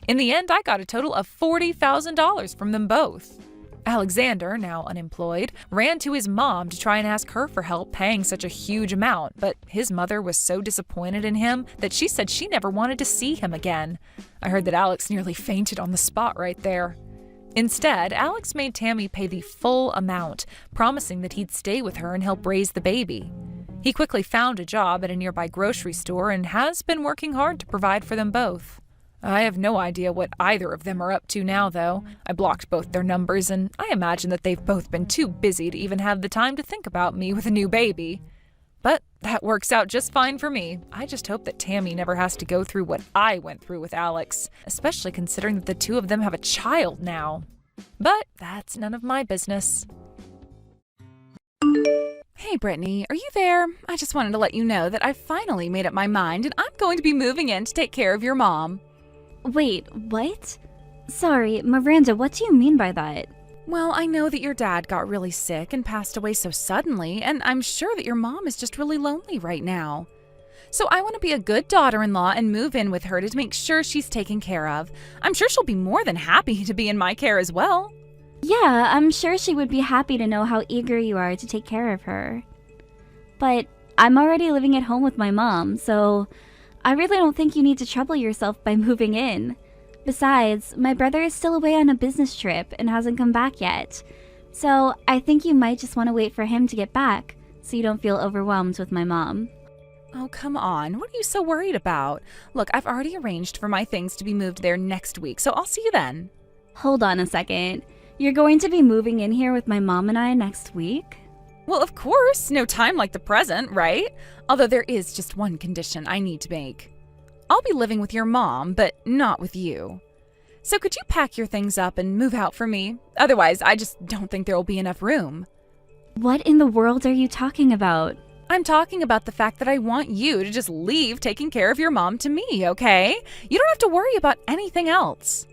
In the end, I got a total of $40,000 from them both. Alexander, now unemployed, ran to his mom to try and ask her for help paying such a huge amount, but his mother was so disappointed in him that she said she never wanted to see him again. I heard that Alex nearly fainted on the spot right there. Instead, Alex made Tammy pay the full amount, promising that he'd stay with her and help raise the baby. He quickly found a job at a nearby grocery store and has been working hard to provide for them both. I have no idea what either of them are up to now, though. I blocked both their numbers, and I imagine that they've both been too busy to even have the time to think about me with a new baby. But that works out just fine for me. I just hope that Tammy never has to go through what I went through with Alex, especially considering that the two of them have a child now. But that's none of my business. Hey, Brittany, are you there? I just wanted to let you know that I finally made up my mind, and I'm going to be moving in to take care of your mom. Wait, what? Sorry, Miranda, what do you mean by that? Well, I know that your dad got really sick and passed away so suddenly, and I'm sure that your mom is just really lonely right now. So I want to be a good daughter-in-law and move in with her to make sure she's taken care of. I'm sure she'll be more than happy to be in my care as well. Yeah, I'm sure she would be happy to know how eager you are to take care of her. But I'm already living at home with my mom, so I really don't think you need to trouble yourself by moving in. Besides, my brother is still away on a business trip and hasn't come back yet. So I think you might just want to wait for him to get back so you don't feel overwhelmed with my mom. Oh, come on. What are you so worried about? Look, I've already arranged for my things to be moved there next week, so I'll see you then. Hold on a second. You're going to be moving in here with my mom and I next week? Well, of course. No time like the present, right? Although there is just one condition I need to make. I'll be living with your mom, but not with you. So could you pack your things up and move out for me? Otherwise, I just don't think there will be enough room. What in the world are you talking about? I'm talking about the fact that I want you to just leave taking care of your mom to me, okay? You don't have to worry about anything else.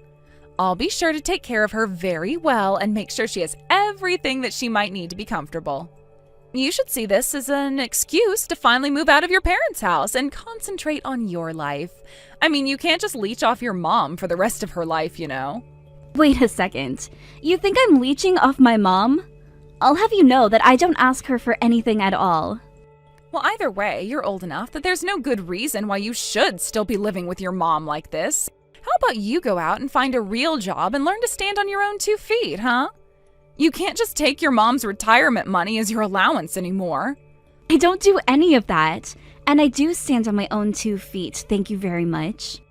I'll be sure to take care of her very well and make sure she has everything that she might need to be comfortable. You should see this as an excuse to finally move out of your parents' house and concentrate on your life. I mean, you can't just leech off your mom for the rest of her life, you know? Wait a second. You think I'm leeching off my mom? I'll have you know that I don't ask her for anything at all. Well, either way, you're old enough that there's no good reason why you should still be living with your mom like this. How about you go out and find a real job and learn to stand on your own 2 feet, huh? You can't just take your mom's retirement money as your allowance anymore. I don't do any of that. And I do stand on my own 2 feet, thank you very much.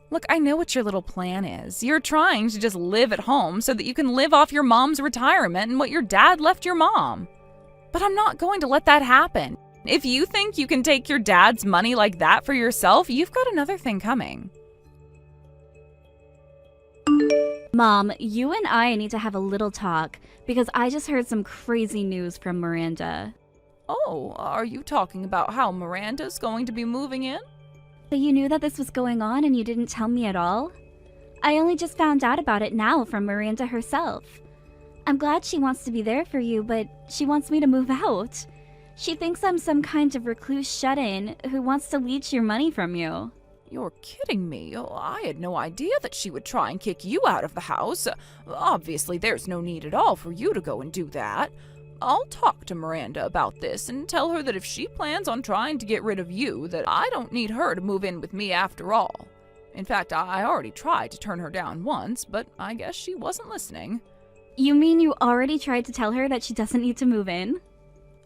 Look, I know what your little plan is. You're trying to just live at home so that you can live off your mom's retirement and what your dad left your mom. But I'm not going to let that happen. If you think you can take your dad's money like that for yourself, you've got another thing coming. Mom, you and I need to have a little talk because I just heard some crazy news from Miranda. Oh, are you talking about how Miranda's going to be moving in? So you knew that this was going on and you didn't tell me at all? I only just found out about it now from Miranda herself. I'm glad she wants to be there for you, but she wants me to move out. She thinks I'm some kind of recluse shut-in who wants to leech your money from you. You're kidding me. Oh, I had no idea that she would try and kick you out of the house. Obviously, there's no need at all for you to go and do that. I'll talk to Miranda about this and tell her that if she plans on trying to get rid of you, that I don't need her to move in with me after all. In fact, I already tried to turn her down once, but I guess she wasn't listening. You mean you already tried to tell her that she doesn't need to move in?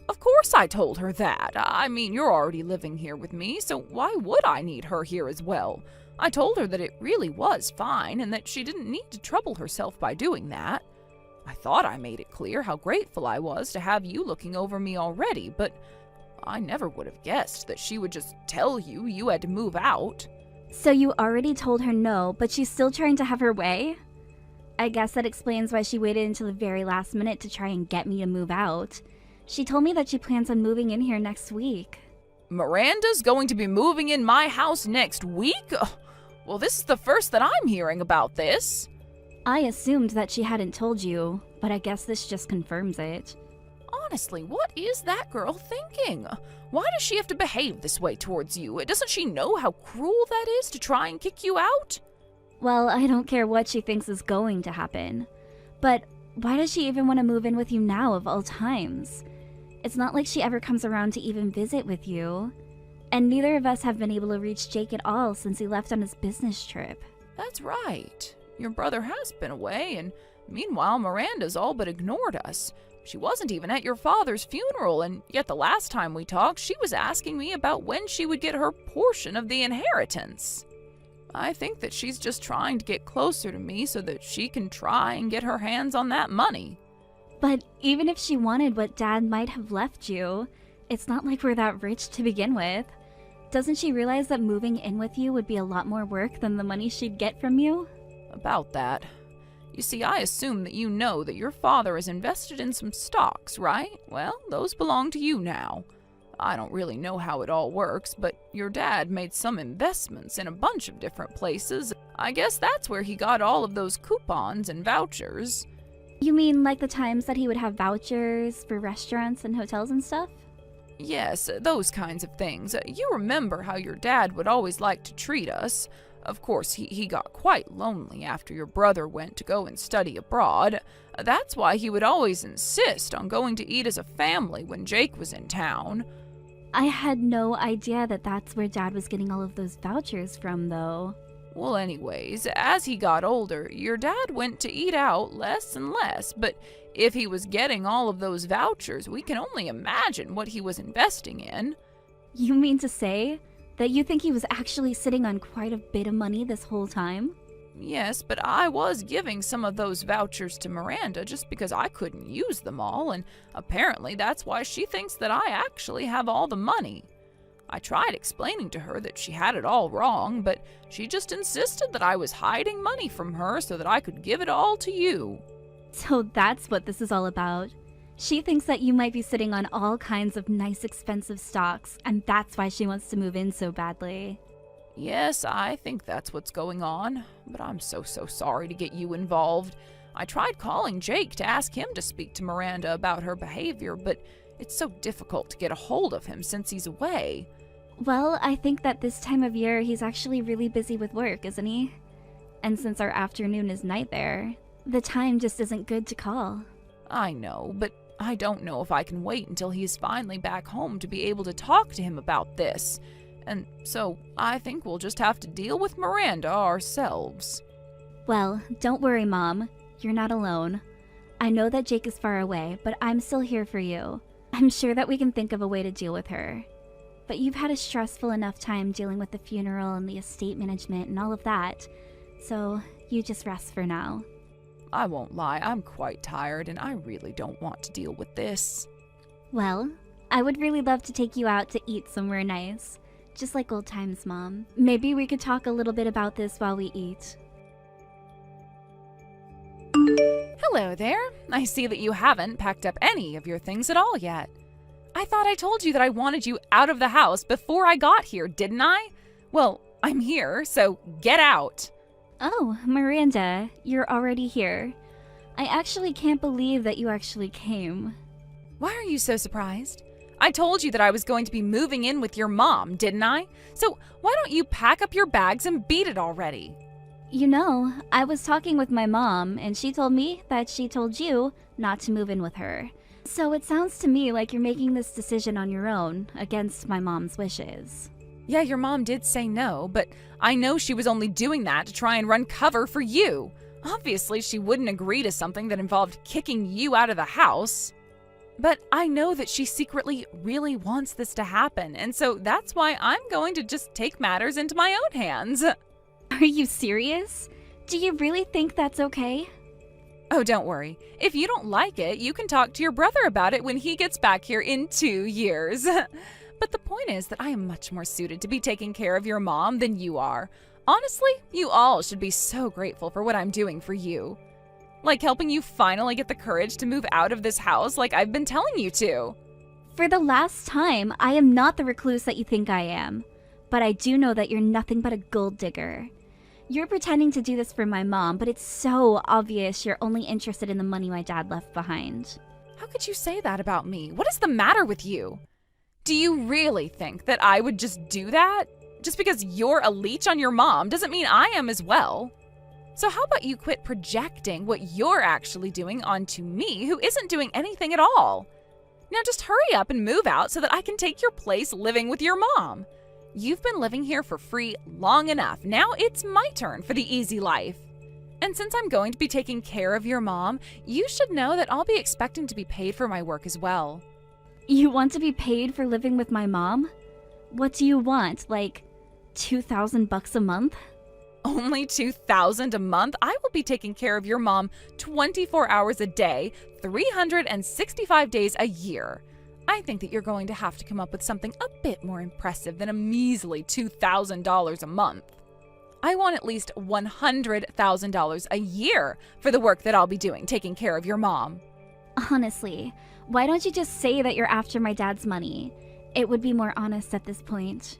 Of course I told her that. I mean, you're already living here with me, so why would I need her here as well? I told her that it really was fine and that she didn't need to trouble herself by doing that. I thought I made it clear how grateful I was to have you looking over me already, but I never would have guessed that she would just tell you had to move out. So you already told her no, but she's still trying to have her way? I guess that explains why she waited until the very last minute to try and get me to move out. She told me that she plans on moving in here next week. Miranda's going to be moving in my house next week? Well, this is the first that I'm hearing about this. I assumed that she hadn't told you, but I guess this just confirms it. Honestly, what is that girl thinking? Why does she have to behave this way towards you? Doesn't she know how cruel that is to try and kick you out? Well, I don't care what she thinks is going to happen. But why does she even want to move in with you now of all times? It's not like she ever comes around to even visit with you. And neither of us have been able to reach Jake at all since he left on his business trip. That's right. Your brother has been away, and meanwhile Miranda's all but ignored us. She wasn't even at your father's funeral, and yet the last time we talked, she was asking me about when she would get her portion of the inheritance. I think that she's just trying to get closer to me so that she can try and get her hands on that money. But even if she wanted what Dad might have left you, it's not like we're that rich to begin with. Doesn't she realize that moving in with you would be a lot more work than the money she'd get from you? About that. You see, I assume that you know that your father is invested in some stocks, right? Well, those belong to you now. I don't really know how it all works, but your dad made some investments in a bunch of different places. I guess that's where he got all of those coupons and vouchers. You mean like the times that he would have vouchers for restaurants and hotels and stuff? Yes, those kinds of things. You remember how your dad would always like to treat us. Of course, he got quite lonely after your brother went to go and study abroad. That's why he would always insist on going to eat as a family when Jake was in town. I had no idea that that's where Dad was getting all of those vouchers from, though. Well, anyways, as he got older, your dad went to eat out less and less, but if he was getting all of those vouchers, we can only imagine what he was investing in. You mean to say that you think he was actually sitting on quite a bit of money this whole time? Yes, but I was giving some of those vouchers to Miranda just because I couldn't use them all, and apparently that's why she thinks that I actually have all the money. I tried explaining to her that she had it all wrong, but she just insisted that I was hiding money from her so that I could give it all to you. So that's what this is all about. She thinks that you might be sitting on all kinds of nice expensive stocks, and that's why she wants to move in so badly. Yes, I think that's what's going on, but I'm so sorry to get you involved. I tried calling Jake to ask him to speak to Miranda about her behavior, but it's so difficult to get a hold of him since he's away. Well, I think that this time of year he's actually really busy with work, isn't he? And since our afternoon is night there, the time just isn't good to call. I know, but I don't know if I can wait until he's finally back home to be able to talk to him about this. And so I think we'll just have to deal with Miranda ourselves. Well, don't worry, Mom. You're not alone. I know that Jake is far away, but I'm still here for you. I'm sure that we can think of a way to deal with her. But you've had a stressful enough time dealing with the funeral and the estate management and all of that, so you just rest for now. I won't lie, I'm quite tired and I really don't want to deal with this. Well, I would really love to take you out to eat somewhere nice. Just like old times, Mom. Maybe we could talk a little bit about this while we eat. Hello there. I see that you haven't packed up any of your things at all yet. I thought I told you that I wanted you out of the house before I got here, didn't I? Well, I'm here, so get out. Oh, Miranda, you're already here. I actually can't believe that you actually came. Why are you so surprised? I told you that I was going to be moving in with your mom, didn't I? So why don't you pack up your bags and beat it already? You know, I was talking with my mom, and she told me that she told you not to move in with her. So it sounds to me like you're making this decision on your own, against my mom's wishes. Yeah, your mom did say no, but I know she was only doing that to try and run cover for you. Obviously, she wouldn't agree to something that involved kicking you out of the house. But I know that she secretly really wants this to happen, and so that's why I'm going to just take matters into my own hands. Are you serious? Do you really think that's okay? Oh, don't worry. If you don't like it, you can talk to your brother about it when he gets back here in 2 years. But the point is that I am much more suited to be taking care of your mom than you are. Honestly, you all should be so grateful for what I'm doing for you. Like helping you finally get the courage to move out of this house like I've been telling you to. For the last time, I am not the recluse that you think I am. But I do know that you're nothing but a gold digger. You're pretending to do this for my mom, but it's so obvious you're only interested in the money my dad left behind. How could you say that about me? What is the matter with you? Do you really think that I would just do that? Just because you're a leech on your mom doesn't mean I am as well. So how about you quit projecting what you're actually doing onto me, who isn't doing anything at all? Now just hurry up and move out so that I can take your place living with your mom. You've been living here for free long enough. Now it's my turn for the easy life. And since I'm going to be taking care of your mom, you should know that I'll be expecting to be paid for my work as well. You want to be paid for living with my mom? What do you want, like $2,000 a month? Only $2,000 a month? I will be taking care of your mom 24 hours a day, 365 days a year. I think that you're going to have to come up with something a bit more impressive than a measly $2,000 a month. I want at least $100,000 a year for the work that I'll be doing taking care of your mom. Honestly, why don't you just say that you're after my dad's money? It would be more honest at this point.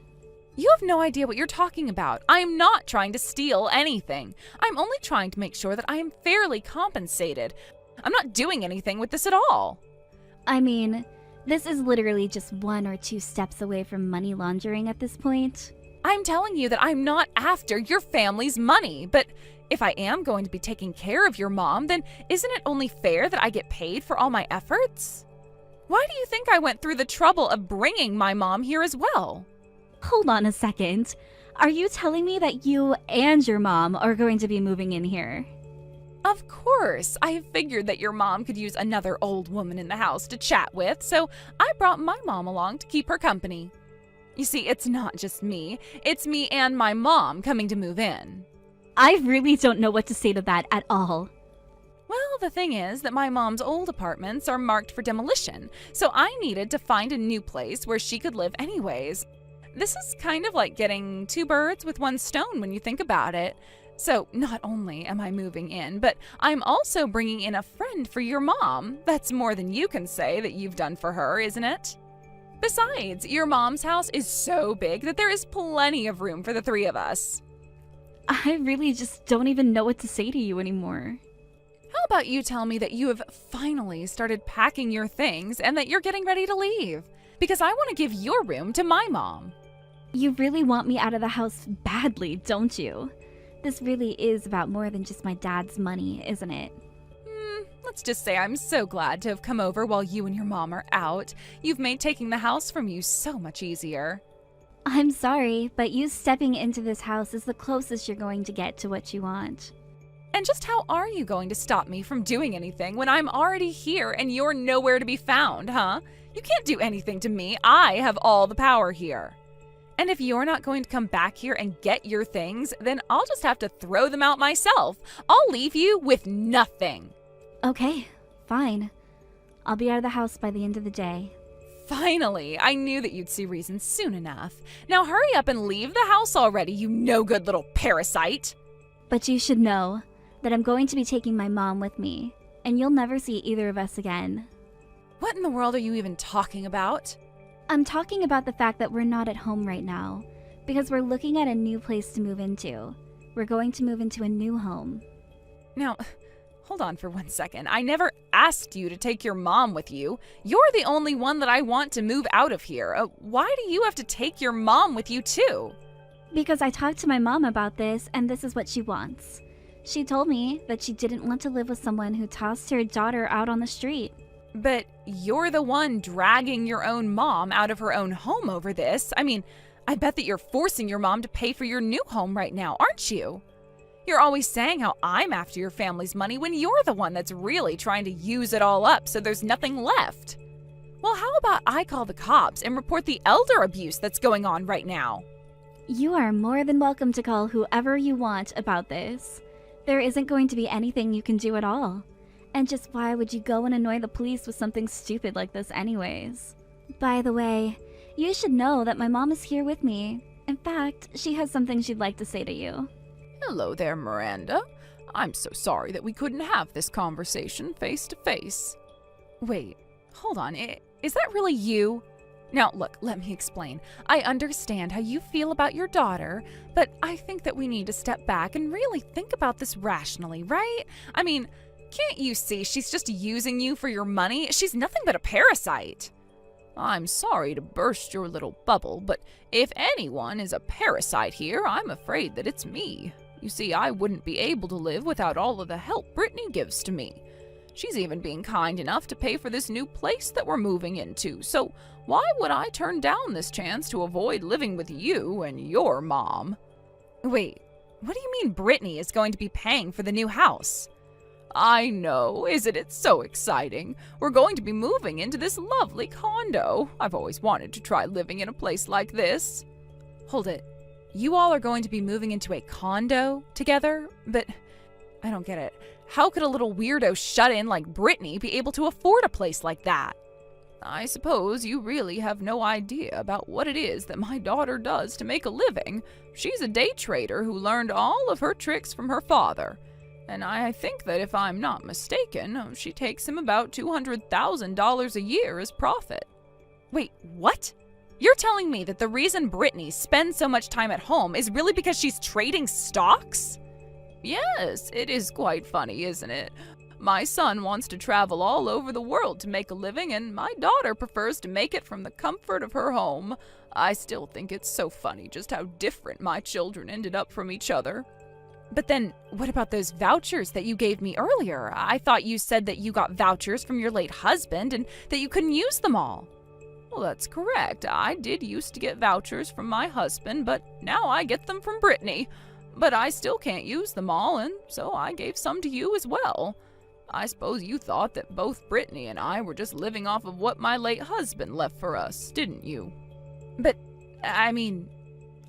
You have no idea what you're talking about. I am not trying to steal anything. I'm only trying to make sure that I am fairly compensated. I'm not doing anything with this at all. I mean, this is literally just 1 or 2 steps away from money laundering at this point. I'm telling you that I'm not after your family's money, but if I am going to be taking care of your mom, then isn't it only fair that I get paid for all my efforts? Why do you think I went through the trouble of bringing my mom here as well? Hold on a second. Are you telling me that you and your mom are going to be moving in here? Of course. I have figured that your mom could use another old woman in the house to chat with, so I brought my mom along to keep her company. You see, it's not just me. It's me and my mom coming to move in. I really don't know what to say to that at all. Well, the thing is that my mom's old apartments are marked for demolition, so I needed to find a new place where she could live anyways. This is kind of like getting 2 birds with 1 stone when you think about it. So not only am I moving in, but I'm also bringing in a friend for your mom. That's more than you can say that you've done for her, isn't it? Besides, your mom's house is so big that there is plenty of room for the three of us. I really just don't even know what to say to you anymore. How about you tell me that you have finally started packing your things and that you're getting ready to leave? Because I want to give your room to my mom. You really want me out of the house badly, don't you? This really is about more than just my dad's money, isn't it? Let's just say I'm so glad to have come over while you and your mom are out. You've made taking the house from you so much easier. I'm sorry, but you stepping into this house is the closest you're going to get to what you want. And just how are you going to stop me from doing anything when I'm already here and you're nowhere to be found, huh? You can't do anything to me. I have all the power here. And if you're not going to come back here and get your things, then I'll just have to throw them out myself. I'll leave you with nothing. Okay, fine. I'll be out of the house by the end of the day. Finally, I knew that you'd see reason soon enough. Now hurry up and leave the house already, you no-good little parasite. But you should know that I'm going to be taking my mom with me, and you'll never see either of us again. What in the world are you even talking about? I'm talking about the fact that we're not at home right now, because we're looking at a new place to move into. We're going to move into a new home. Now, hold on for 1 second. I never asked you to take your mom with you. You're the only one that I want to move out of here. Why do you have to take your mom with you too? Because I talked to my mom about this, and this is what she wants. She told me that she didn't want to live with someone who tossed her daughter out on the street. But you're the one dragging your own mom out of her own home over this. I mean, I bet that you're forcing your mom to pay for your new home right now, aren't you? You're always saying how I'm after your family's money when you're the one that's really trying to use it all up so there's nothing left. Well, how about I call the cops and report the elder abuse that's going on right now? You are more than welcome to call whoever you want about this. There isn't going to be anything you can do at all. And just why would you go and annoy the police with something stupid like this anyways? By the way, you should know that my mom is here with me. In fact, she has something she'd like to say to you. Hello there, Miranda. I'm so sorry that we couldn't have this conversation face to face. Wait, hold on. Is that really you? Now, look, let me explain. I understand how you feel about your daughter, but I think that we need to step back and really think about this rationally, right? I mean, can't you see she's just using you for your money? She's nothing but a parasite. I'm sorry to burst your little bubble, but if anyone is a parasite here, I'm afraid that it's me. You see, I wouldn't be able to live without all of the help Brittany gives to me. She's even being kind enough to pay for this new place that we're moving into, so why would I turn down this chance to avoid living with you and your mom? Wait, what do you mean Brittany is going to be paying for the new house? I know, isn't it so exciting? We're going to be moving into this lovely condo. I've always wanted to try living in a place like this. Hold it. You all are going to be moving into a condo together? But I don't get it. How could a little weirdo shut-in like Brittany be able to afford a place like that? I suppose you really have no idea about what it is that my daughter does to make a living. She's a day trader who learned all of her tricks from her father. And I think that if I'm not mistaken, she takes him about $200,000 a year as profit. Wait, what? You're telling me that the reason Brittany spends so much time at home is really because she's trading stocks? Yes, it is quite funny, isn't it? My son wants to travel all over the world to make a living, and my daughter prefers to make it from the comfort of her home. I still think it's so funny just how different my children ended up from each other. But then, what about those vouchers that you gave me earlier? I thought you said that you got vouchers from your late husband and that you couldn't use them all. Well, that's correct. I did used to get vouchers from my husband, but now I get them from Brittany. But I still can't use them all, and so I gave some to you as well. I suppose you thought that both Brittany and I were just living off of what my late husband left for us, didn't you? But, I mean,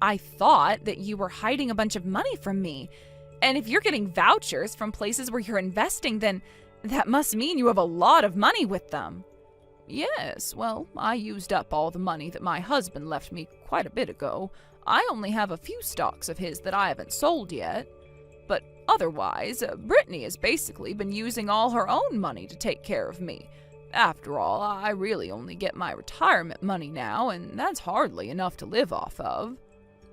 I thought that you were hiding a bunch of money from me. And if you're getting vouchers from places where you're investing, then that must mean you have a lot of money with them. Yes, well, I used up all the money that my husband left me quite a bit ago. I only have a few stocks of his that I haven't sold yet. But otherwise, Brittany has basically been using all her own money to take care of me. After all, I really only get my retirement money now, and that's hardly enough to live off of.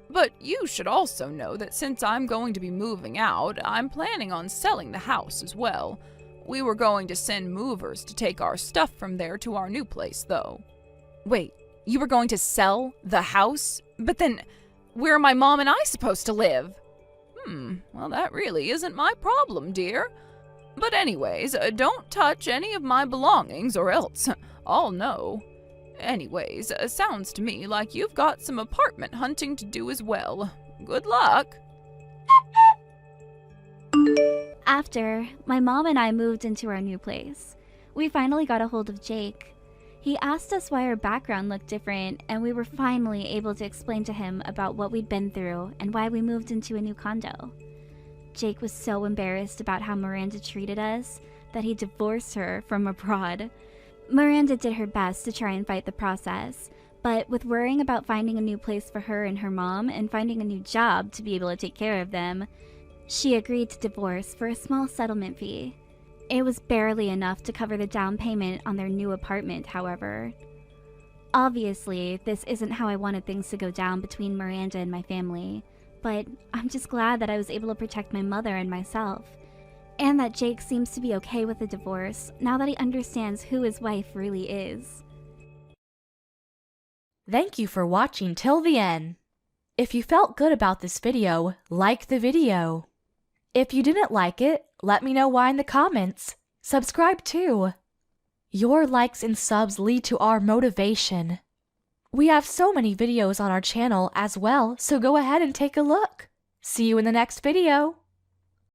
But you should also know that since I'm going to be moving out, I'm planning on selling the house as well. We were going to send movers to take our stuff from there to our new place, though. Wait, you were going to sell the house? But then, where are my mom and I supposed to live? Well, that really isn't my problem, dear. But anyways, don't touch any of my belongings or else I'll know. Anyways, sounds to me like you've got some apartment hunting to do as well. Good luck. After, my mom and I moved into our new place. We finally got a hold of Jake. He asked us why our background looked different, and we were finally able to explain to him about what we'd been through and why we moved into a new condo. Jake was so embarrassed about how Miranda treated us that he divorced her from abroad. Miranda did her best to try and fight the process, but with worrying about finding a new place for her and her mom and finding a new job to be able to take care of them, she agreed to divorce for a small settlement fee. It was barely enough to cover the down payment on their new apartment, however. Obviously, this isn't how I wanted things to go down between Miranda and my family, but I'm just glad that I was able to protect my mother and myself. And that Jake seems to be okay with the divorce now that he understands who his wife really is. Thank you for watching till the end. If you felt good about this video, like the video. If you didn't like it, let me know why in the comments. Subscribe too. Your likes and subs lead to our motivation. We have so many videos on our channel as well, so go ahead and take a look. See you in the next video.